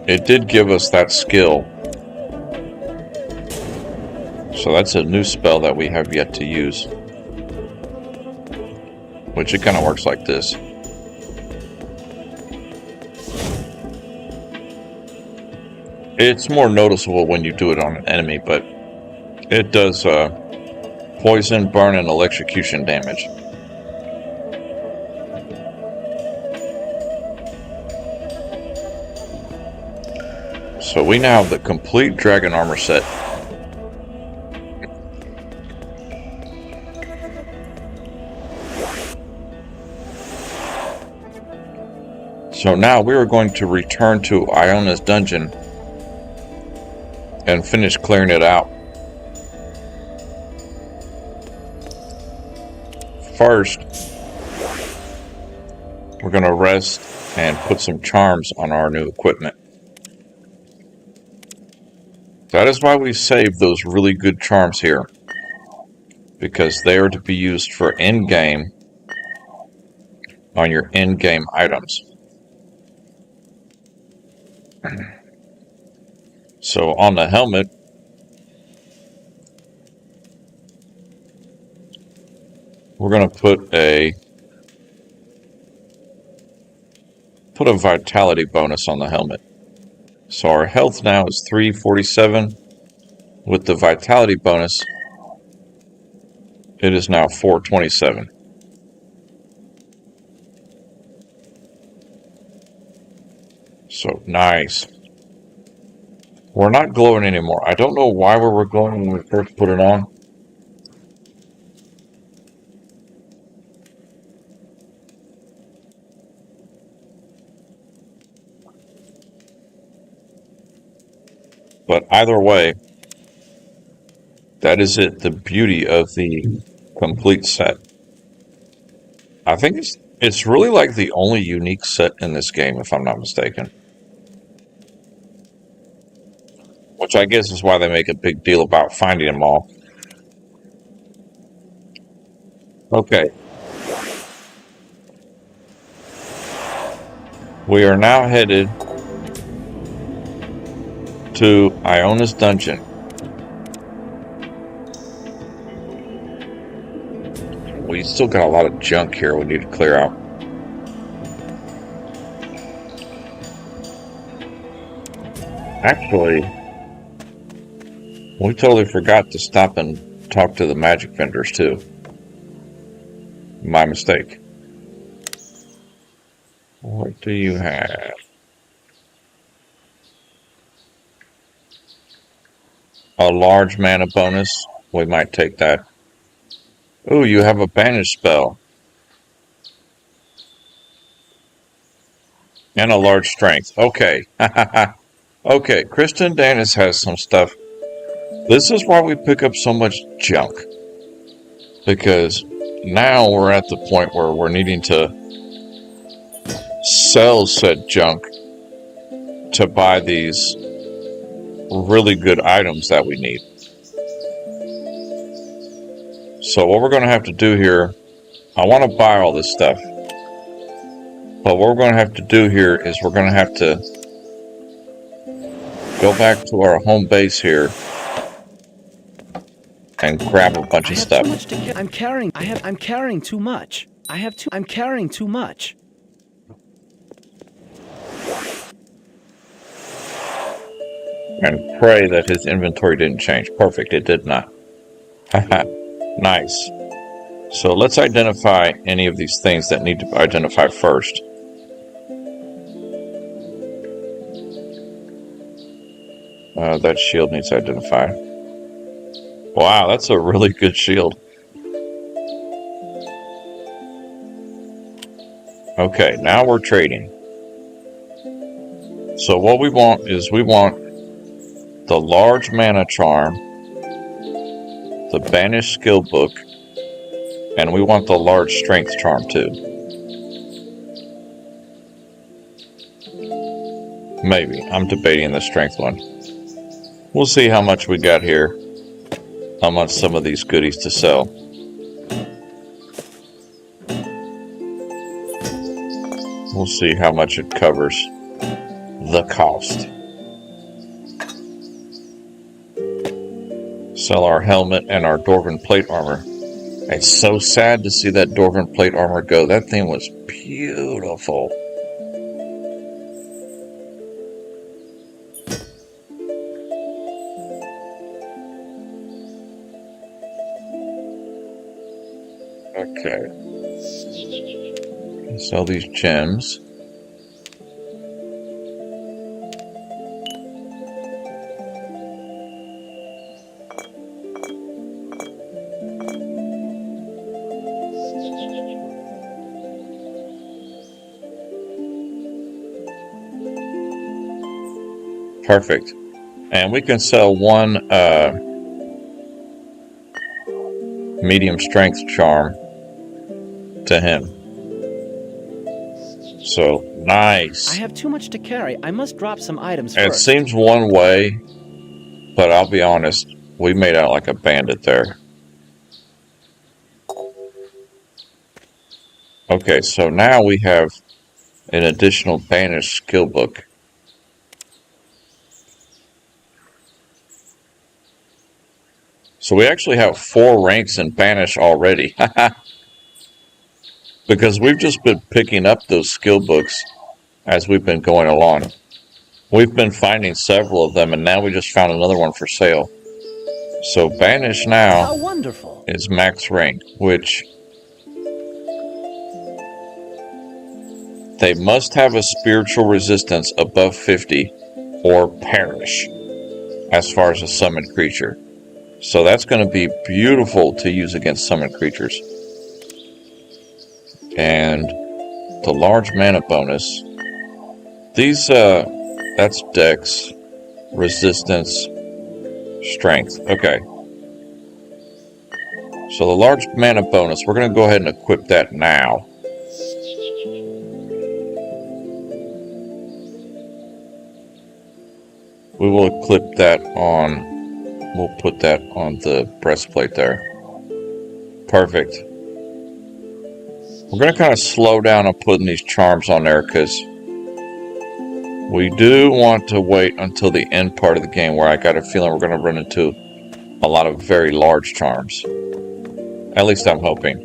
It did give us that skill. So that's a new spell that we have yet to use. Which it kind of works like this. It's more noticeable when you do it on an enemy, but it does poison, burn, and electrocution damage. So we now have the complete dragon armor set. So now we are going to return to Iona's dungeon and finish clearing it out. First, we're going to rest and put some charms on our new equipment. That is why we saved those really good charms here, because they are to be used for in-game on your in-game items. So on the helmet, we're going to put a vitality bonus on the helmet. So our health now is 347. With the vitality bonus, it is now 427. So nice. We're not glowing anymore. I don't know why we were glowing when we first put it on. But either way, that is it. The beauty of the complete set. I think it's really like the only unique set in this game, if I'm not mistaken. Which I guess is why they make a big deal about finding them all. Okay. We are now headed to Iona's dungeon. We still got a lot of junk here we need to clear out. Actually, we totally forgot to stop and talk to the magic vendors too. My mistake. What do you have? A large mana bonus. We might take that. Ooh, you have a banish spell. And a large strength. Okay. Okay, Kristen Danis has some stuff. This is why we pick up so much junk. Because now we're at the point where we're needing to sell said junk to buy these really good items that we need. So what we're going to have to do here, I want to buy all this stuff. But what we're going to have to do here is we're going to have to go back to our home base here and grab a bunch of stuff. I'm carrying too much. I'm carrying too much. And pray that his inventory didn't change. Perfect, it did not. Haha, nice. So let's identify any of these things that need to be identified first. That shield needs identified. Wow, that's a really good shield. Okay, now we're trading. So what we want is we want the large mana charm, the banished skill book, And we want the large strength charm too. Maybe. I'm debating the strength one. We'll see how much we got here. How much some of these goodies to sell. We'll see how much it covers the cost. Sell our helmet and our Dwarven plate armor. It's so sad to see that Dwarven plate armor go. That thing was beautiful. Okay. Sell these gems. Perfect. And we can sell one medium strength charm to him. So, nice. I have too much to carry. I must drop some items It first. seems one way, but I'll be honest, we made out like a bandit there. Okay, so now we have an additional banished skill book. So we actually have 4 ranks in banish already. Because we've just been picking up those skill books as we've been going along. We've been finding several of them, and now we just found another one for sale. So banish now How wonderful. is max rank, which they must have a spiritual resistance above 50 or perish as far as a summoned creature. So that's going to be beautiful to use against summoned creatures. And the large mana bonus. These, that's Dex, Resistance, Strength. Okay. So the large mana bonus, we're going to go ahead and equip that now. We will equip that on, we'll put that on the breastplate there. Perfect. We're going to kind of slow down on putting these charms on there because we do want to wait until the end part of the game where I got a feeling we're going to run into a lot of very large charms. At least I'm hoping.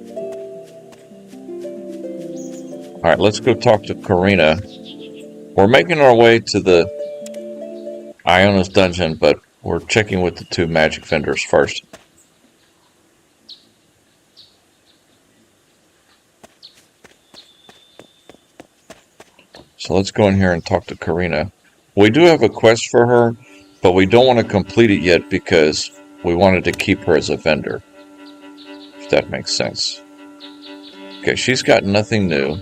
Alright, let's go talk to Karina. We're making our way to the Iona's dungeon, but we're checking with the 2 magic vendors first. So let's go in here and talk to Karina. We do have a quest for her, but we don't want to complete it yet because we wanted to keep her as a vendor. If that makes sense. Okay, she's got nothing new.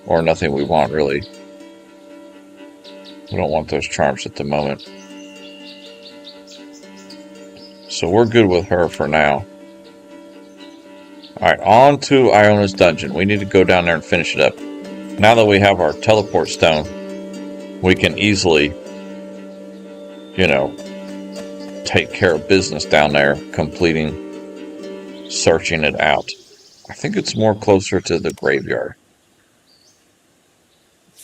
Or nothing we want, really. We don't want those charms at the moment. So we're good with her for now. Alright, on to Iona's dungeon. We need to go down there and finish it up. Now that we have our teleport stone, we can easily, you know, take care of business down there, completing, searching it out. I think it's more closer to the graveyard.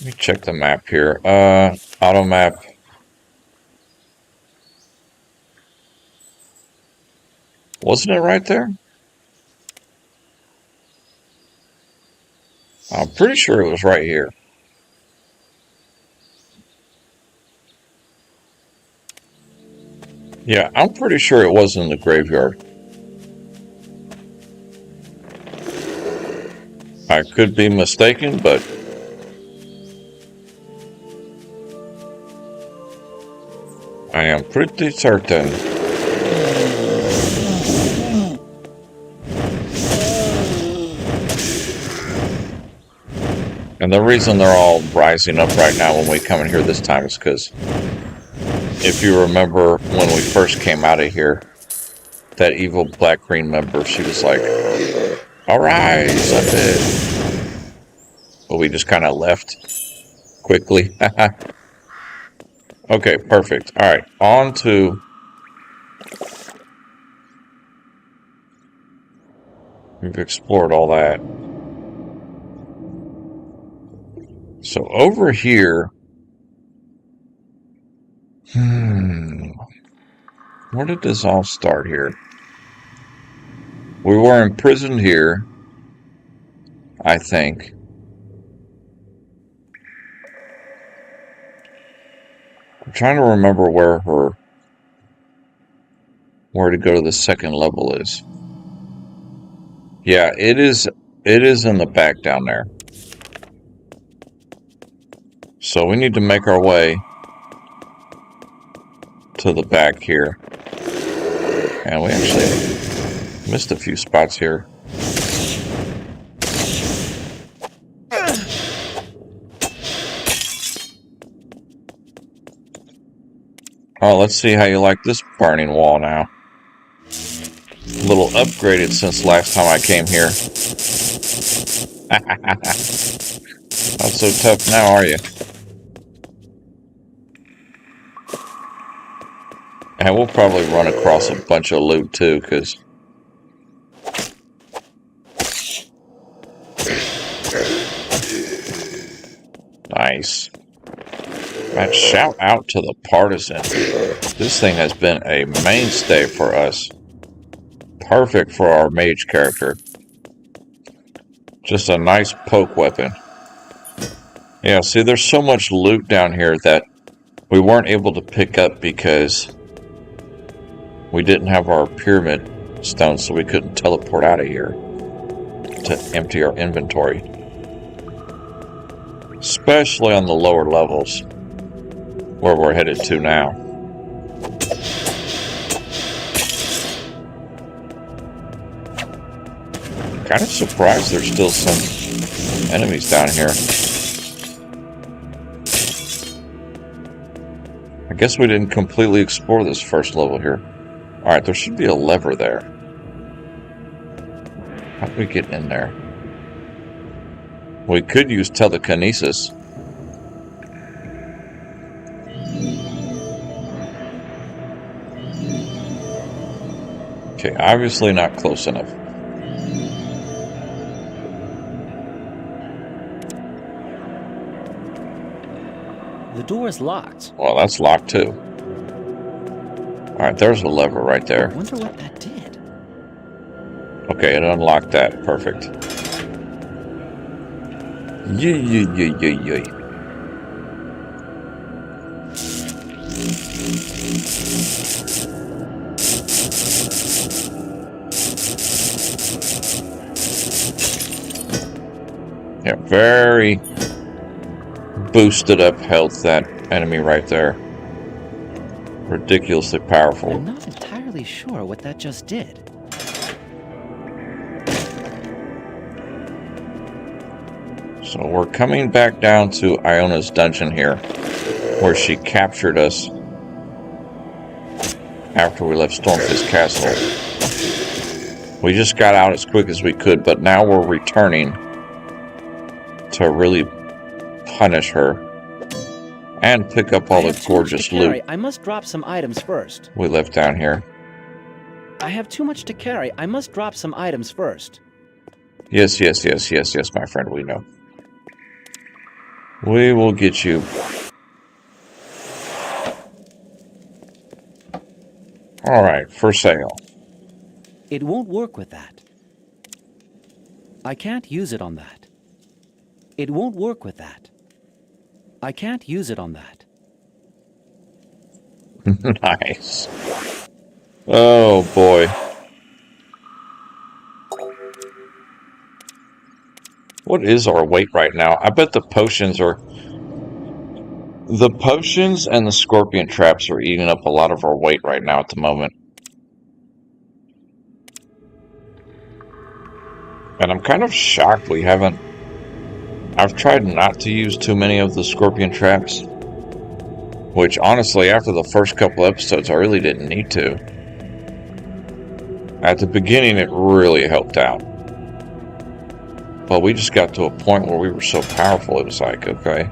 Let me check the map here. Auto map. Wasn't it right there? I'm pretty sure it was right here. Yeah, I'm pretty sure it was in the graveyard. I could be mistaken, but I am pretty certain. And the reason they're all rising up right now when we come in here this time is because if you remember when we first came out of here, that evil black-green member, she was like, alright, suck it. But we just kind of left quickly. Okay, perfect. Alright, on to... We've explored all that. So over here... Where did this all start here? We were imprisoned here, I think. I'm trying to remember where to go to the second level is. Yeah, it is in the back down there. So we need to make our way to the back here. And we actually missed a few spots here. Oh, let's see how you like this burning wall now. A little upgraded since last time I came here. Not so tough now, are you? And we'll probably run across a bunch of loot too, because... Nice. Man, shout out to the Partisan. This thing has been a mainstay for us. Perfect for our mage character. Just a nice poke weapon. Yeah, see, there's so much loot down here that we weren't able to pick up because we didn't have our pyramid stone, so we couldn't teleport out of here to empty our inventory. Especially on the lower levels, where we're headed to now. Kind of surprised there's still some enemies down here. I guess we didn't completely explore this first level here. Alright, there should be a lever there. How do we get in there? We could use telekinesis. Okay, obviously not close enough. The door is locked. Well, that's locked too. Alright, there's a lever right I there. wonder what that did. Okay, it unlocked that. Perfect. Yay. Yeah, very boosted up health, that enemy right there. Ridiculously powerful. I'm not entirely sure what that just did. So we're coming back down to Iona's dungeon here, where she captured us after we left Stormfist Castle. We just got out as quick as we could, but now we're returning to really punish her and pick up all the gorgeous loot I must drop some items first. we left down here. I have too much to carry. I must drop some items first. Yes, my friend, we know. We will get you. Alright, for sale. It won't work with that. I can't use it on that. It won't work with that. I can't use it on that. Nice. Oh boy. What is our weight right now? I bet the potions are... The potions and the scorpion traps are eating up a lot of our weight right now at the moment. And I'm kind of shocked we haven't... I've tried not to use too many of the scorpion traps. Which, honestly, after the first couple episodes, I really didn't need to. At the beginning, it really helped out. But we just got to a point where we were so powerful, it was like, okay,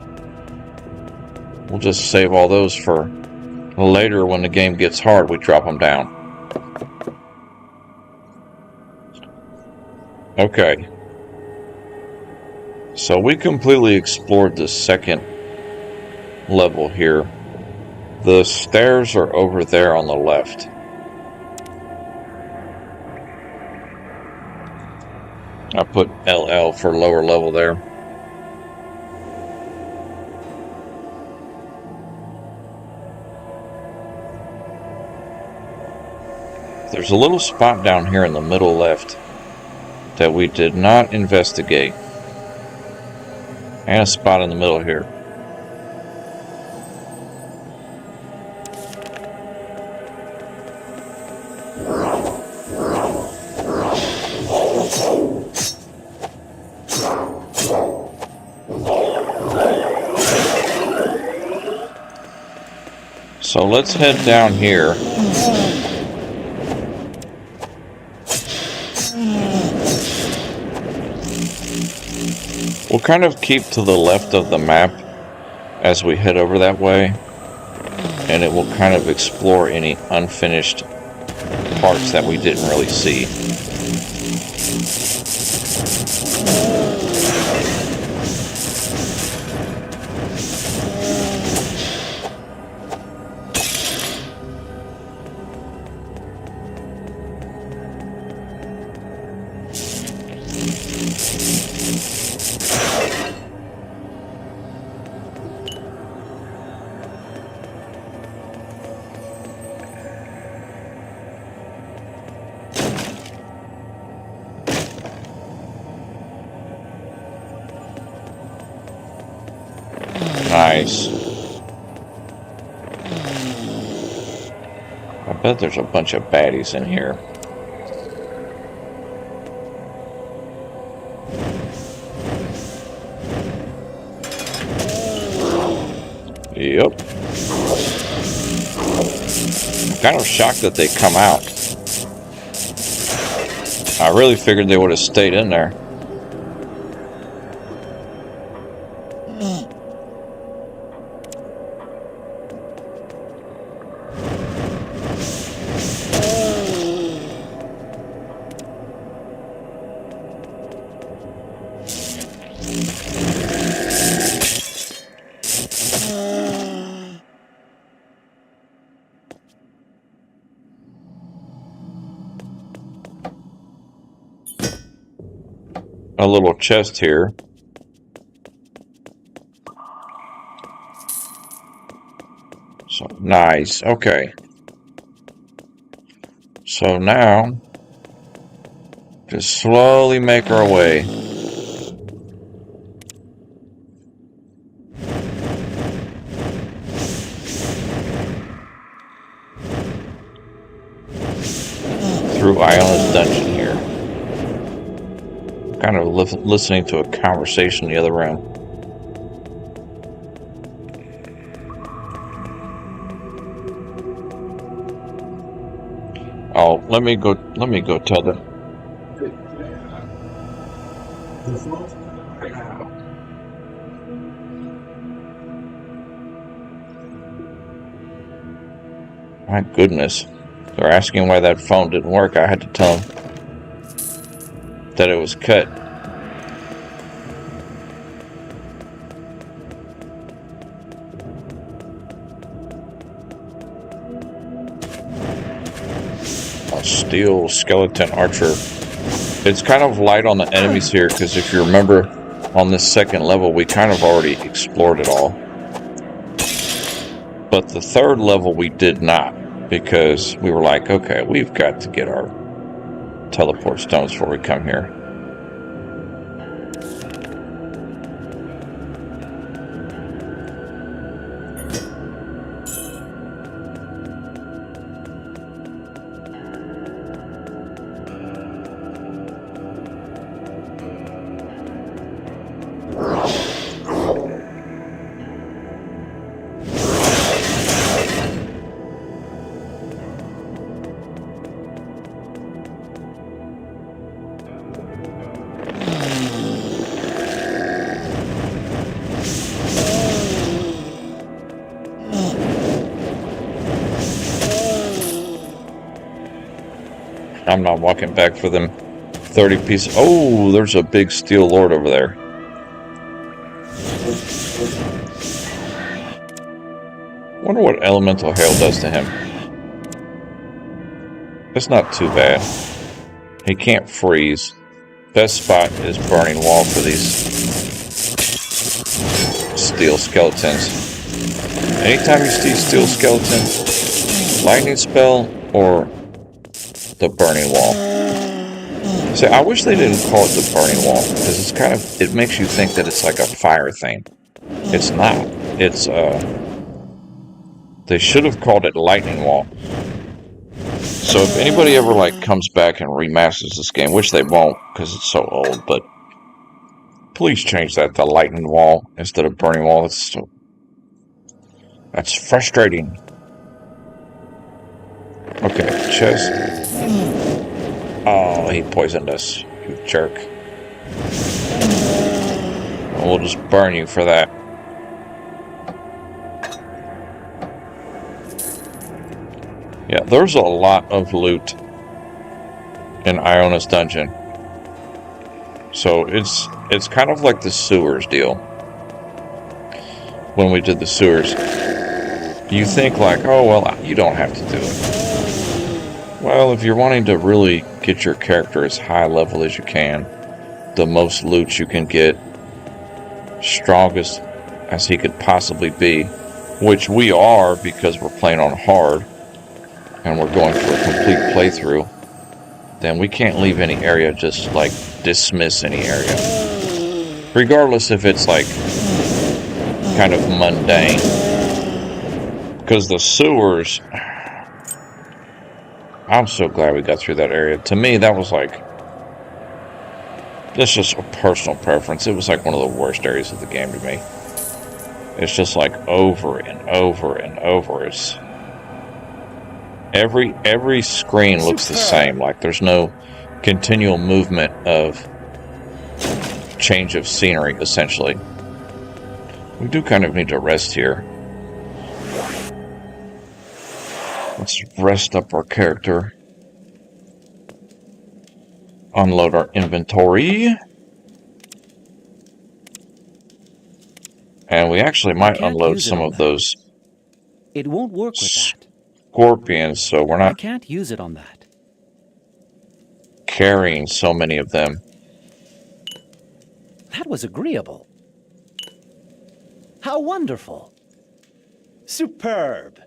we'll just save all those for later when the game gets hard, we drop them down. Okay. So we completely explored the second level here. The stairs are over there on the left. I put LL for lower level there. There's a little spot down here in the middle left that we did not investigate. And a spot in the middle here. So let's head down here. We'll kind of keep to the left of the map as we head over that way, and it will kind of explore any unfinished parts that we didn't really see. Nice. I bet there's a bunch of baddies in here. Yep. I'm kind of shocked that they come out. I really figured they would have stayed in there. A little chest here. So nice. Okay. So now, just slowly make our way. Through Iona's dungeon here. Kind of listening to a conversation in the other room. Oh, let me go tell them. My goodness. They're asking why that phone didn't work. I had to tell them that it was cut. A steel skeleton archer. It's kind of light on the enemies here because if you remember on this second level we kind of already explored it all. But the third level we did not because we were like, okay, we've got to get our teleport stones before we come here. I'm not walking back for them 30 pieces. Oh, there's a big steel lord over there. Wonder what elemental hail does to him. It's not too bad. He can't freeze. Best spot is burning wall for these steel skeletons. Anytime you see steel skeleton, lightning spell or the burning wall. See, I wish they didn't call it the burning wall, because it's kind of, it makes you think that it's like a fire thing. It's not. It's they should have called it lightning wall. So if anybody ever like comes back and remasters this game, which they won't because it's so old, but please change that to lightning wall instead of burning wall. That's frustrating. Okay, chest. Oh, he poisoned us, you jerk. We'll just burn you for that. Yeah, there's a lot of loot in Iona's dungeon. So it's kind of like the sewers deal. When we did the sewers, you think like, oh, well, you don't have to do it. Well, if you're wanting to really get your character as high level as you can, the most loot you can get, strongest as he could possibly be, which we are because we're playing on hard, and we're going for a complete playthrough, then we can't leave any area, just like dismiss any area. Regardless if it's like kind of mundane. Because the sewers, I'm so glad we got through that area. To me, that was like, that's just a personal preference. It was like one of the worst areas of the game to me. It's just like over and over and over. It's every screen looks the same. Like there's no continual movement of change of scenery, essentially. We do kind of need to rest here. Let's rest up our character. Unload our inventory. And we actually might unload some of those. It won't work with that. Scorpions, so we're I not can't use it on that. carrying so many of them. That was agreeable. How wonderful. Superb.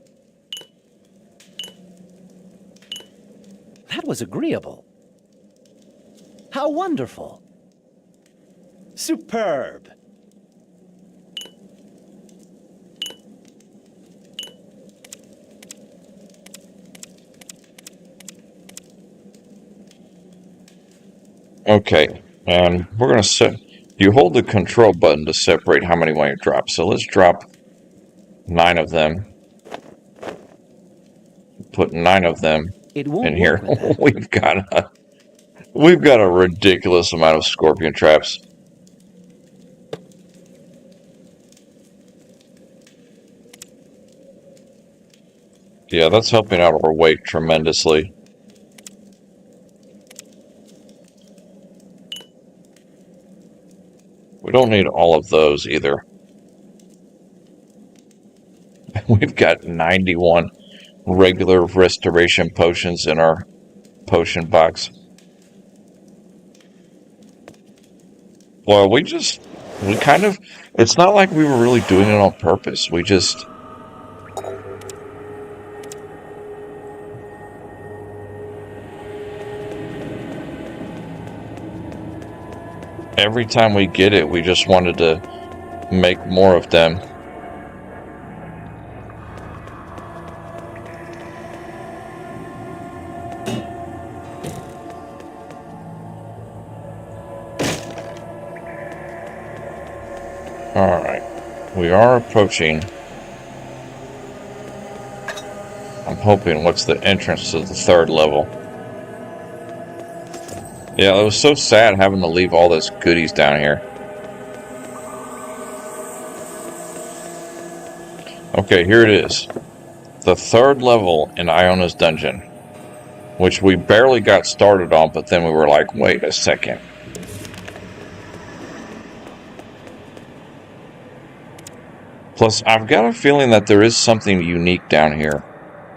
That was agreeable. How wonderful. Superb. Okay, and we're going to set... You hold the control button to separate how many want to drop. So let's drop 9 of them. Put 9 of them in here. We've got a ridiculous amount of scorpion traps. Yeah, that's helping out our weight tremendously. We don't need all of those either. We've got 91 regular restoration potions in our potion box. Well, it's not like we were really doing it on purpose. We just... Every time we get it, we just wanted to make more of them. Alright, we are approaching. I'm hoping what's the entrance to the 3rd level. Yeah, it was so sad having to leave all those goodies down here. Okay, here it is. The 3rd level in Iona's dungeon. which we barely got started on, but then we were like, wait a second. Plus, I've got a feeling that there is something unique down here.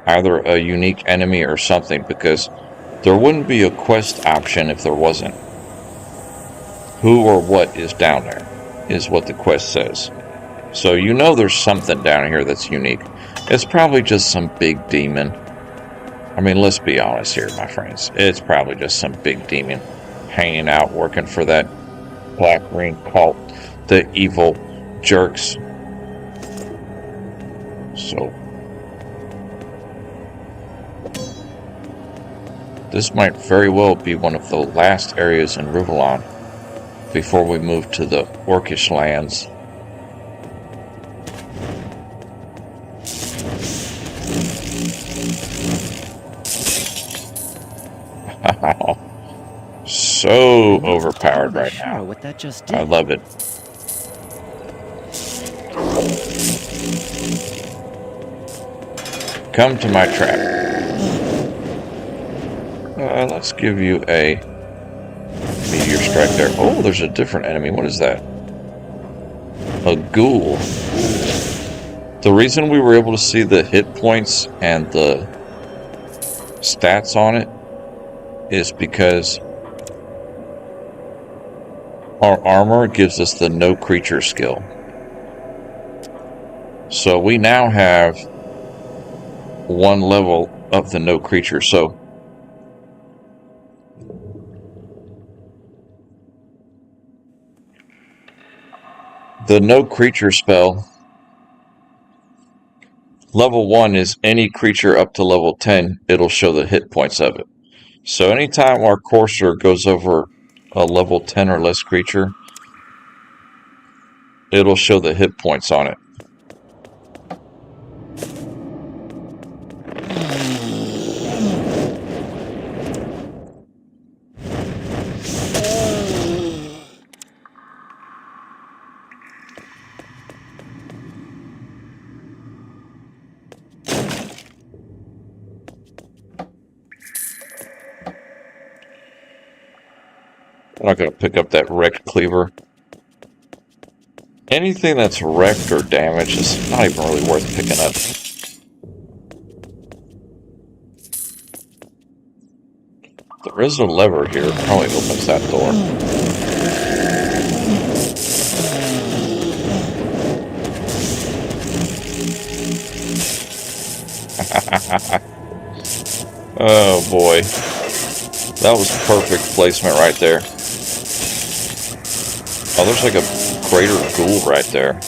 Either a unique enemy or something, because there wouldn't be a quest option if there wasn't. Who or what is down there is what the quest says. So you know there's something down here that's unique. It's probably just some big demon. I mean, let's be honest here, my friends. It's probably just some big demon hanging out, working for that black ring cult, the evil jerks. So this might very well be one of the last areas in Rivalon before we move to the Orcish lands. So overpowered right now. What that just did. I love it. Come to my trap. Let's give you a meteor strike there. Oh, there's a different enemy. What is that? A ghoul. The reason we were able to see the hit points and the stats on it is because our armor gives us the no creature skill. So we now have one level of the no creature. So the no creature spell, level 1 is any creature up to level 10, it'll show the hit points of it. So anytime our cursor goes over a level 10 or less creature, it'll show the hit points on it. I'm not going to pick up that wrecked cleaver. Anything that's wrecked or damaged is not even really worth picking up. There is a lever here. Probably opens that door. Oh boy. That was perfect placement right there. Oh, there's like a greater ghoul right there.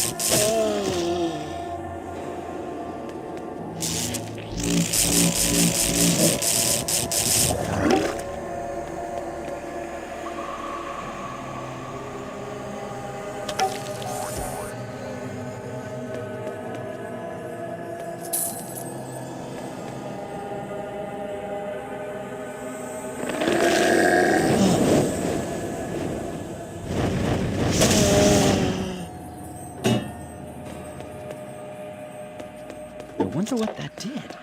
I wonder what that did.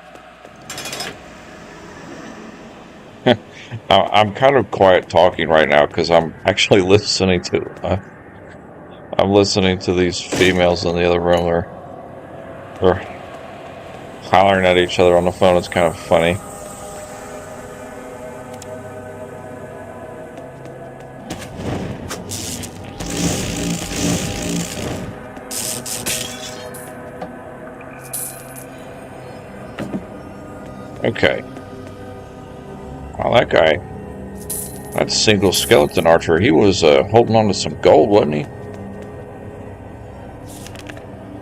I'm kind of quiet talking right now because I'm actually listening to. I'm listening to these females in the other room. They're hollering at each other on the phone. It's kind of funny. Okay. Well, that guy, that single skeleton archer, he was holding on to some gold, wasn't he?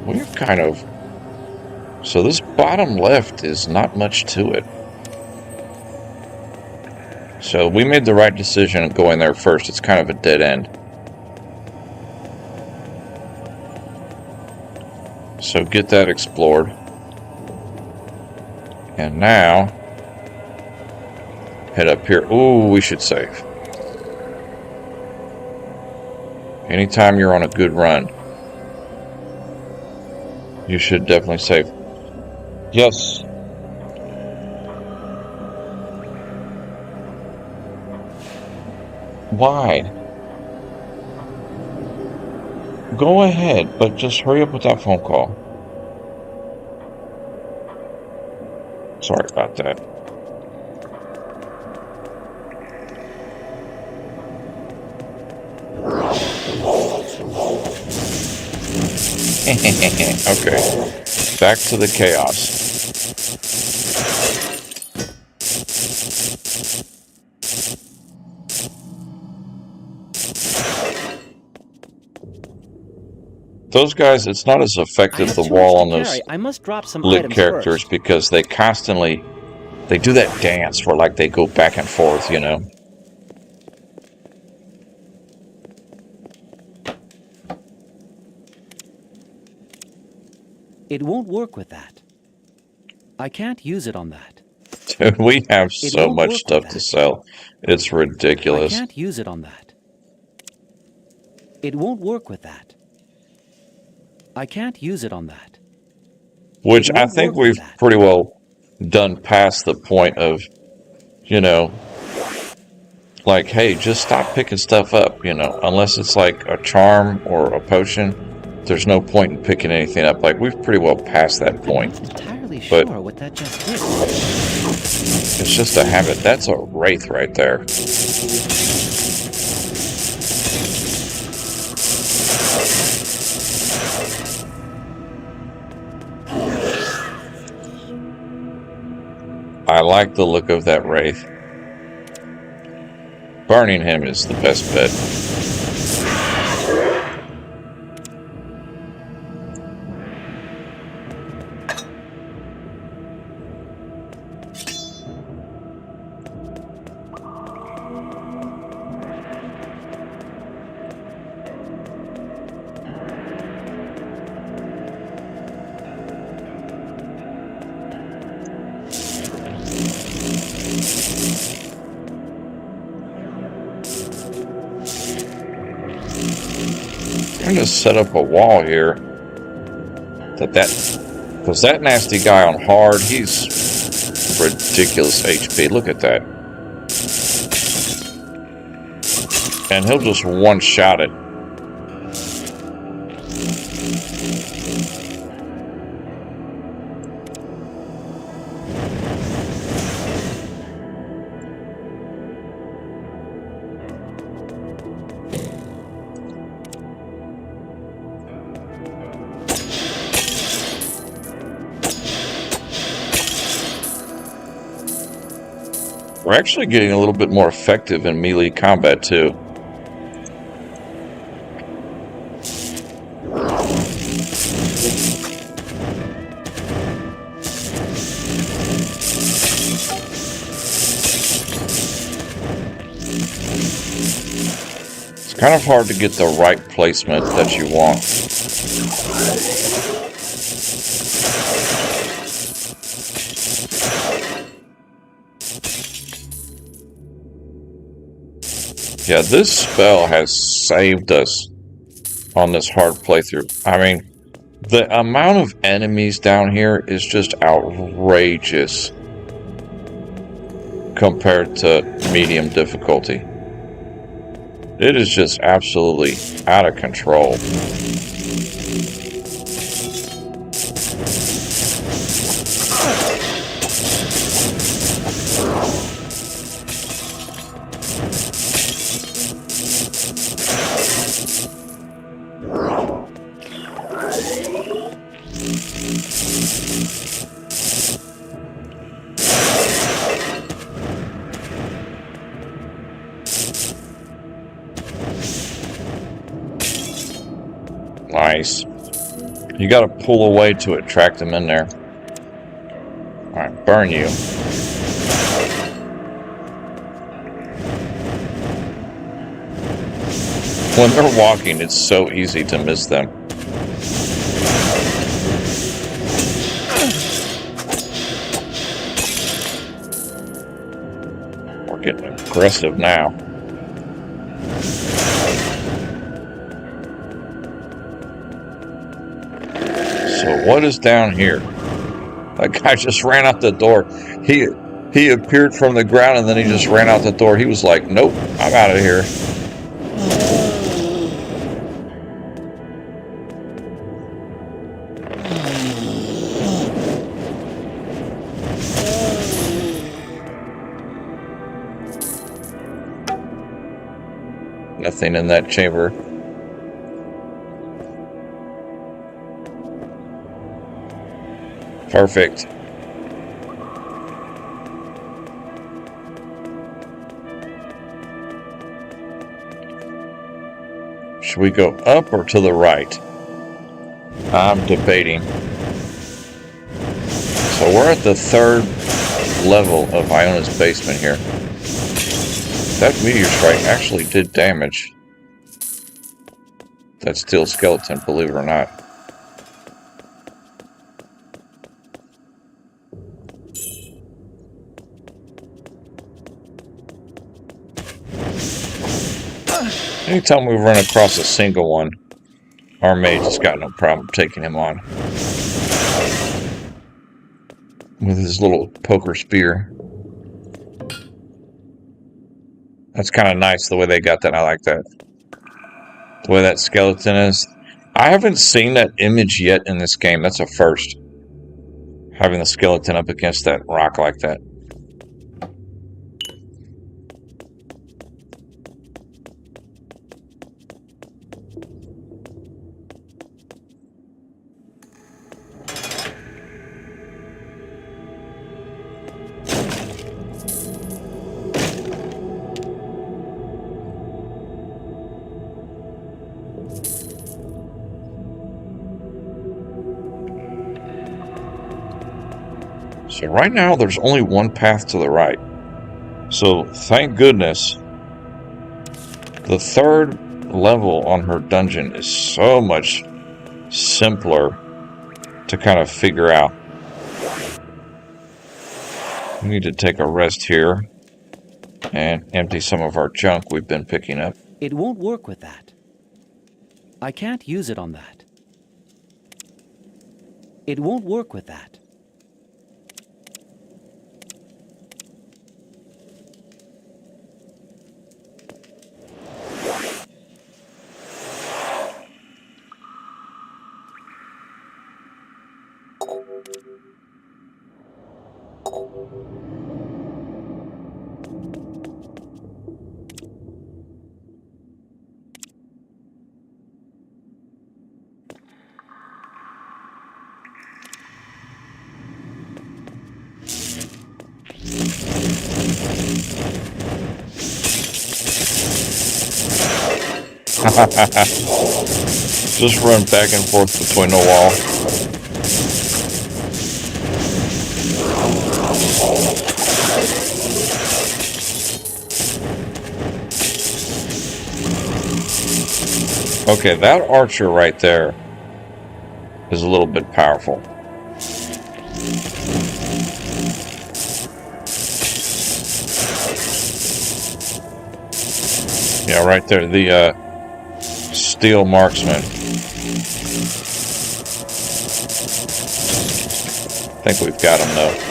We're kind of... So this bottom left is not much to it. So we made the right decision going there first. It's kind of a dead end. So get that explored. And now, head up here. Ooh, we should save. Anytime you're on a good run, you should definitely save. Yes. Why? Go ahead, but just hurry up with that phone call. Sorry about that. Okay. Back to the chaos. Those guys, it's not as I effective, have the too wall much on to those carry. I must drop some lit items characters first. because they constantly, they do that dance where like they go back and forth, you know. It won't work with that. I can't use it on that. Dude, we have It so won't much work with stuff to that. sell. It's I ridiculous. can't use it on that. It won't work with that. I can't use it on that. Which It I won't think work with we've that. pretty well done past the point of, you know, like, hey, just stop picking stuff up, you know, unless it's like a charm or a potion. There's no point in picking anything up. Like, we've pretty well passed that I'm point. not entirely But- sure what that just did. It's just a habit. That's a wraith right there. I like the look of that wraith. Burning him is the best bet. I'm gonna set up a wall here. Because that nasty guy on hard, he's ridiculous HP. Look at that. And he'll just one-shot it. We're actually getting a little bit more effective in melee combat, too. It's kind of hard to get the right placement that you want. Yeah, this spell has saved us on this hard playthrough. I mean, the amount of enemies down here is just outrageous compared to medium difficulty. It is just absolutely out of control. Nice. You gotta pull away to attract them in there. Alright, burn you. When they're walking, it's so easy to miss them. We're getting aggressive now. So what is down here? That guy just ran out the door. He appeared from the ground and then he just ran out the door. He was like, nope, I'm out of here. Nothing in that chamber. Perfect. Should we go up or to the right? I'm debating. So we're at the 3rd level of Iona's basement here. That meteor strike actually did damage. That steel skeleton, believe it or not. Anytime we run across a single one, our mage has got no problem taking him on. With his little poker spear. That's kind of nice the way they got that. I like that. The way that skeleton is. I haven't seen that image yet in this game. That's a first. Having the skeleton up against that rock like that. So right now, there's only one path to the right. So thank goodness, the 3rd level on her dungeon is so much simpler to kind of figure out. We need to take a rest here and empty some of our junk we've been picking up. It won't work with that. I can't use it on that. It won't work with that. Just run back and forth between the wall. Okay, that archer right there is a little bit powerful. Yeah, right there, the steel marksman. I think we've got him though.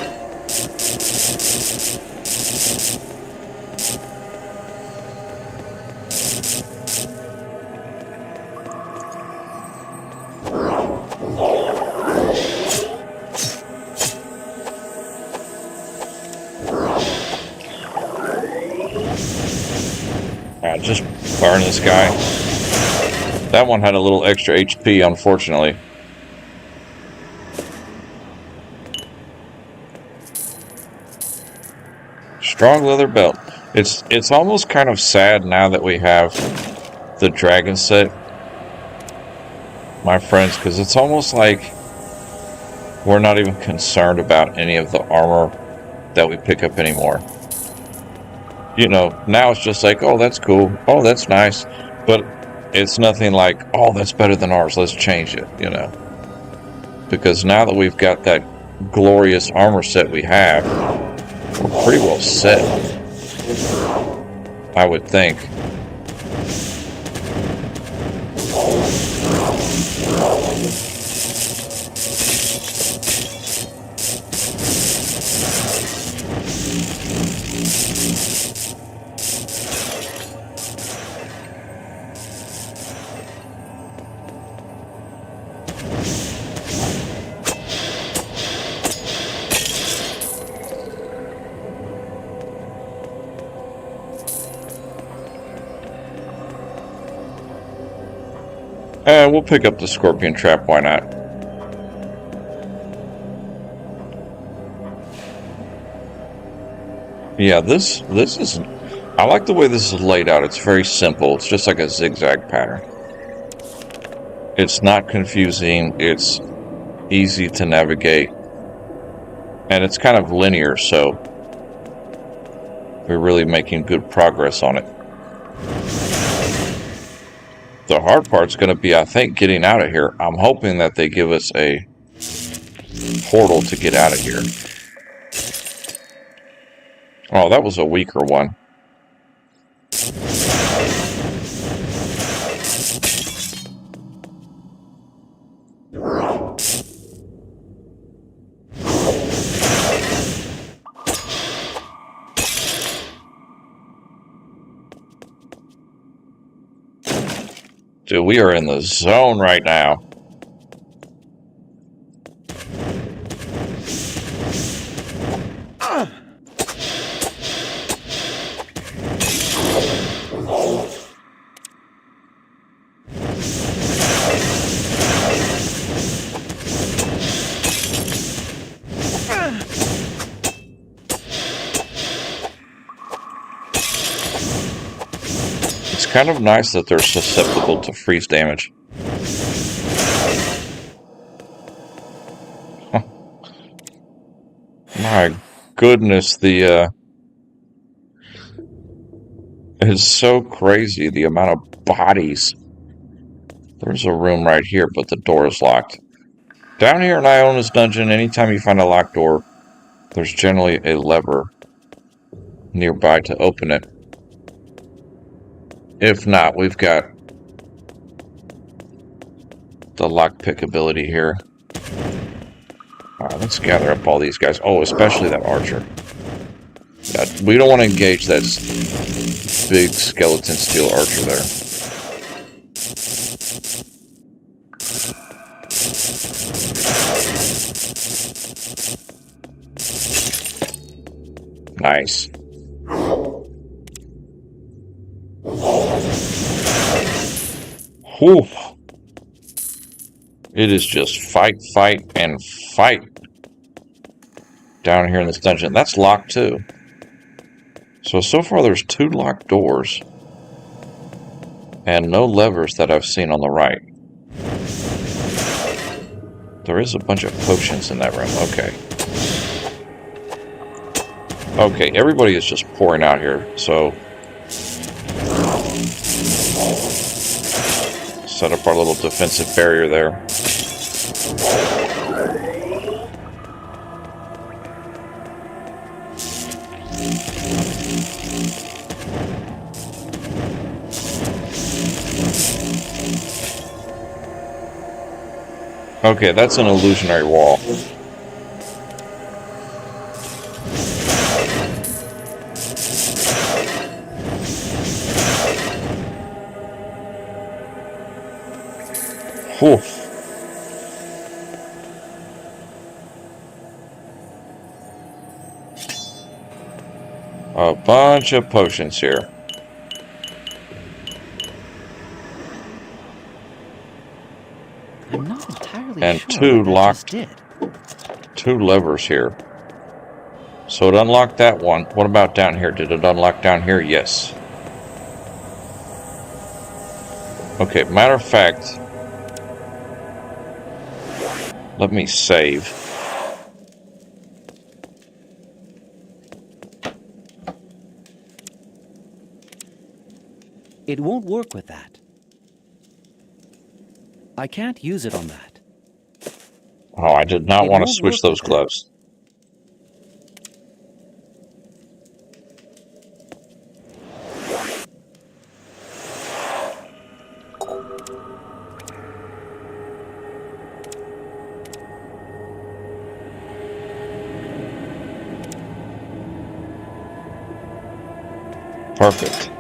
Just burn this guy. That one had a little extra HP, unfortunately. Strong leather belt. It's almost kind of sad now that we have the dragon set, my friends, because it's almost like we're not even concerned about any of the armor that we pick up anymore. You know, now it's just like, oh, that's cool. Oh, that's nice. But it's nothing like, oh, that's better than ours. Let's change it, you know. Because now that we've got that glorious armor set we have, we're pretty well set, I would think. We'll pick up the scorpion trap, why not? Yeah, this is... I like the way this is laid out. It's very simple. It's just like a zigzag pattern. It's not confusing. It's easy to navigate. And it's kind of linear, so we're really making good progress on it. The hard part's going to be, I think, getting out of here. I'm hoping that they give us a portal to get out of here. Oh, that was a weaker one. Dude, we are in the zone right now. It's kind of nice that they're susceptible to freeze damage. My goodness, it's so crazy, the amount of bodies. There's a room right here, but the door is locked. Down here in Iona's dungeon, anytime you find a locked door, there's generally a lever nearby to open it. If not, we've got the lockpick ability here. Alright, let's gather up all these guys. Oh, especially that archer. Yeah, we don't want to engage that big skeleton steel archer there. Nice. Whew. It is just fight, fight, and fight down here in this dungeon. That's locked too. So far there's 2 locked doors and no levers that I've seen on the right. There is a bunch of potions in that room. Okay. Okay, everybody is just pouring out here, so set up our little defensive barrier there. Okay, that's an illusionary wall. Whew. A bunch of potions here. I'm not entirely And sure 2 what that locked, just did. 2 levers here. So it unlocked that one. What about down here? Did it unlock down here? Yes. Okay, matter of fact, let me save. It won't work with that. I can't use it on that. Oh, I did not It want to won't switch work those with that. gloves. Perfect.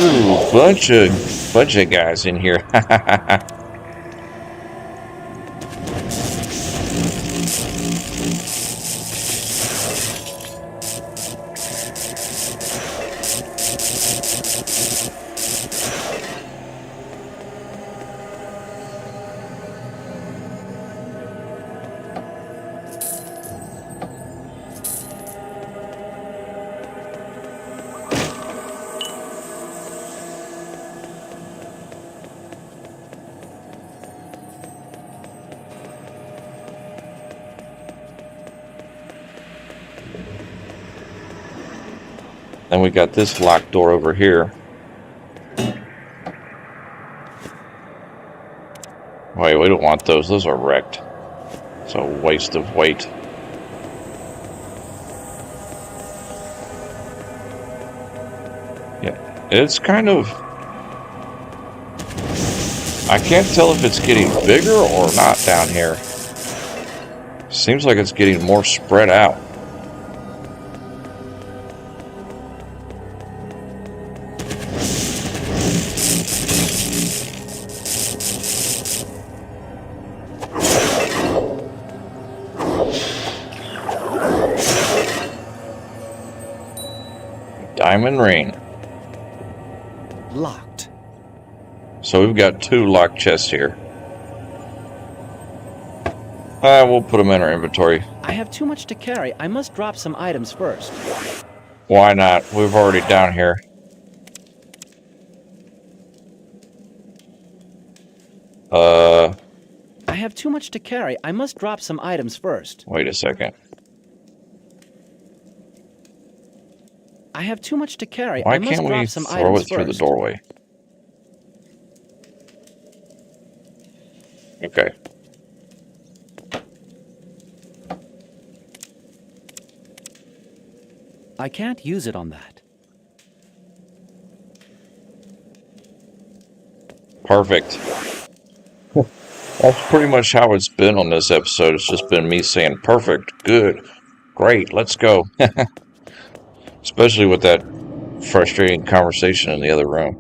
Ooh, bunch of guys in here. Then we got this locked door over here. Wait, we don't want those. Those are wrecked. It's a waste of weight. Yeah, it's kind of... I can't tell if it's getting bigger or not down here. Seems like it's getting more spread out. Diamond ring. Locked. So we've got 2 locked chests here. We'll put them in our inventory. I have too much to carry. I must drop some items first. Why not? We're already down here. I have too much to carry. I must drop some items first. Wait a second. I have too much to carry. Why I must can't we drop some throw items it through the first. doorway? Okay. I can't use it on that. Perfect. That's pretty much how it's been on this episode. It's just been me saying, perfect, good, great, let's go. Especially with that frustrating conversation in the other room.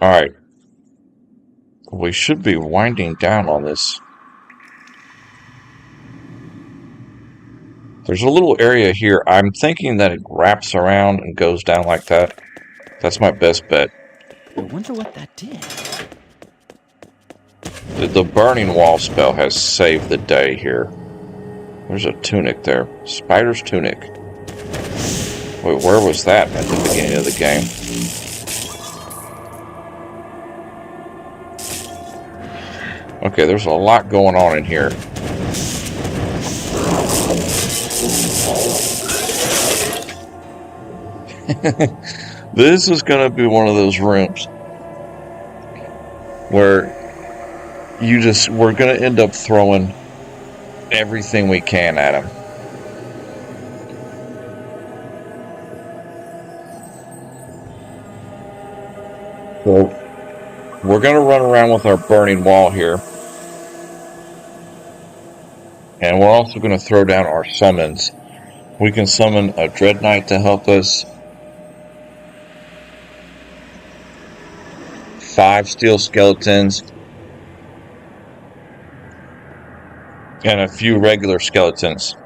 Alright. We should be winding down on this. There's a little area here. I'm thinking that it wraps around and goes down like that. That's my best bet. I wonder what that did. The burning wall spell has saved the day here. There's a tunic there. Spider's tunic. Wait, where was that at the beginning of the game? Okay, there's a lot going on in here. This is going to be one of those rooms where we're going to end up throwing everything we can at him. So we're going to run around with our burning wall here. And we're also going to throw down our summons. We can summon a Dread Knight to help us. 5 steel skeletons. And a few regular skeletons.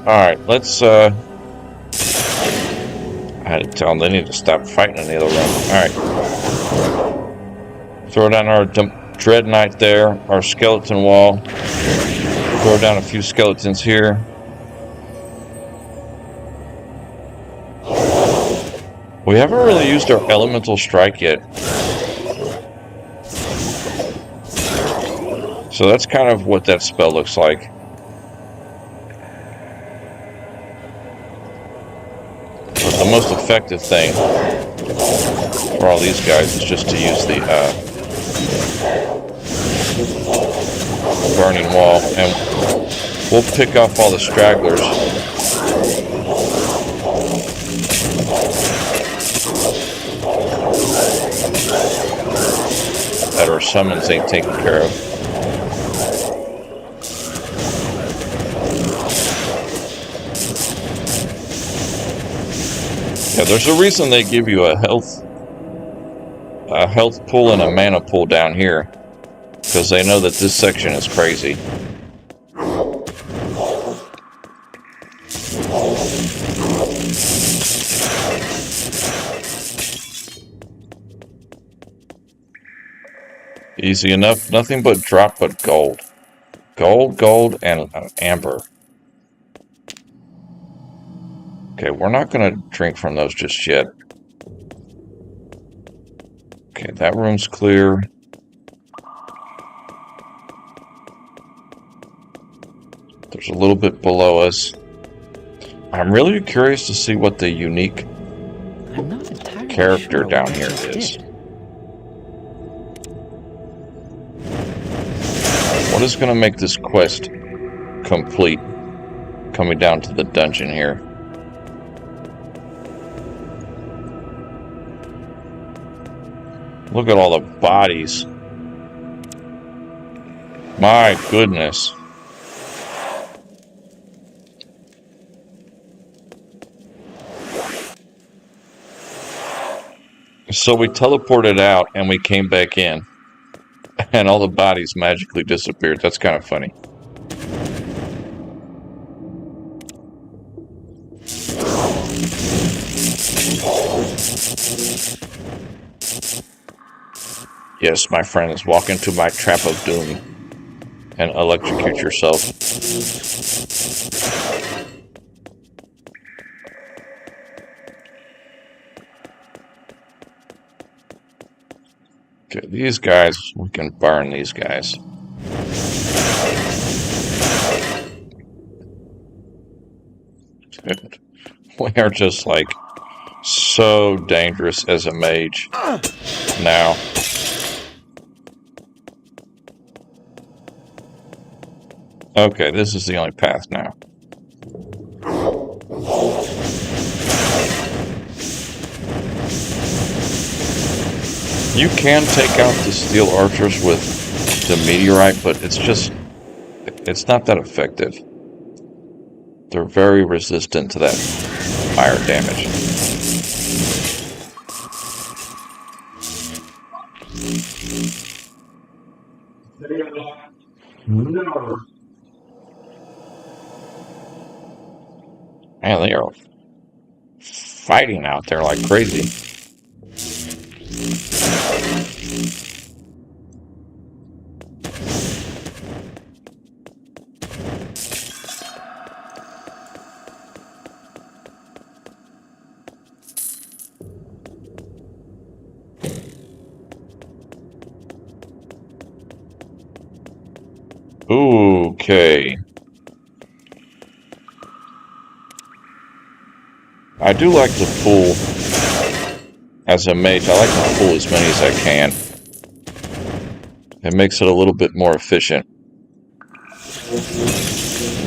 Alright, let's, I had to tell them they need to stop fighting in the other room. Alright. Throw down our Dread Knight there, our skeleton wall. Throw down a few skeletons here. We haven't really used our elemental strike yet. So that's kind of what that spell looks like. The most effective thing for all these guys is just to use the burning wall, and we'll pick off all the stragglers. That our summons ain't taken care of. Yeah, there's a reason they give you a health pool and a mana pool down here, because they know that this section is crazy. Easy enough. Nothing but drop but gold. Gold, gold, and amber. Okay, we're not going to drink from those just yet. Okay, that room's clear. There's a little bit below us. I'm really curious to see what the unique I'm not entirely character sure down what I here just is. did. What is going to make this quest complete? Coming down to the dungeon here. Look at all the bodies. My goodness. So we teleported out and we came back in. And all the bodies magically disappeared. That's kind of funny. Yes, my friends, walk into my trap of doom and electrocute yourself. Okay, these guys, we can burn these guys. We are just like so dangerous as a mage now. Okay, this is the only path now. You can take out the steel archers with the meteorite, but it's not that effective. They're very resistant to that fire damage. Man, they are fighting out there like crazy. Okay. I do like to fool as a mage. I like to fool as many as I can. It makes it a little bit more efficient.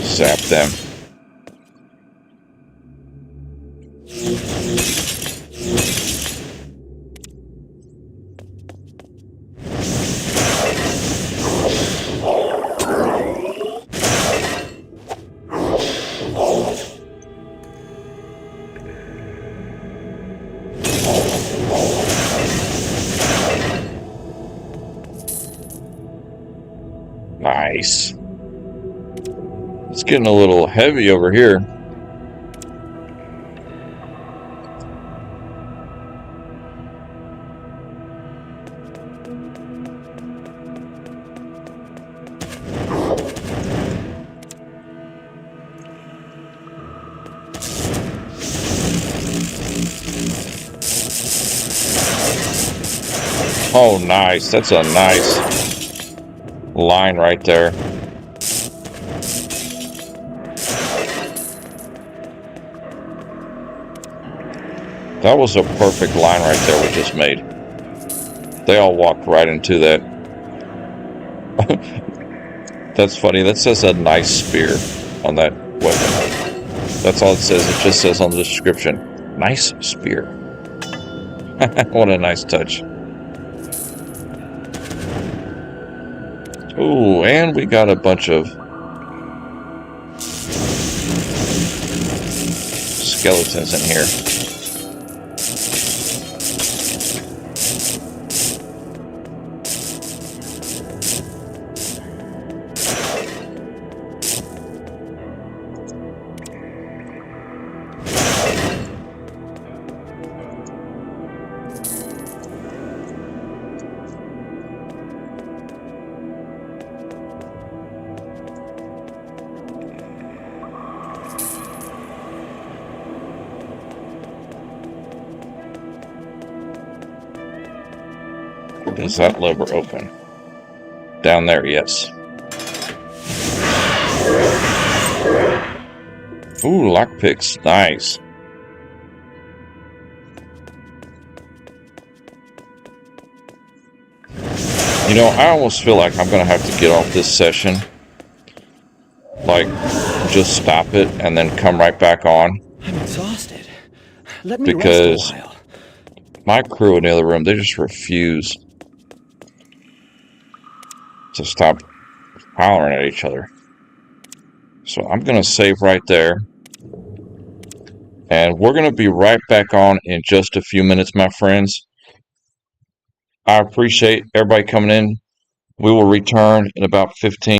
Zap them. Nice. It's getting a little heavy over here. Oh, nice. That's a nice line right there. That was a perfect line right there we just made. They all walked right into that. That's funny. That says a nice spear on that weapon. That's all it says. It just says on the description, nice spear. What a nice touch. Ooh, and we got a bunch of skeletons in here. Is that lever open? Down there, yes. Ooh, lockpicks. Nice. You know, I almost feel like I'm going to have to get off this session. Like, just stop it and then come right back on. I'm exhausted. Let me Because rest a while. my crew in the other room, they just refuse to stop hollering at each other. So I'm going to save right there. And we're going to be right back on in just a few minutes, my friends. I appreciate everybody coming in. We will return in about 15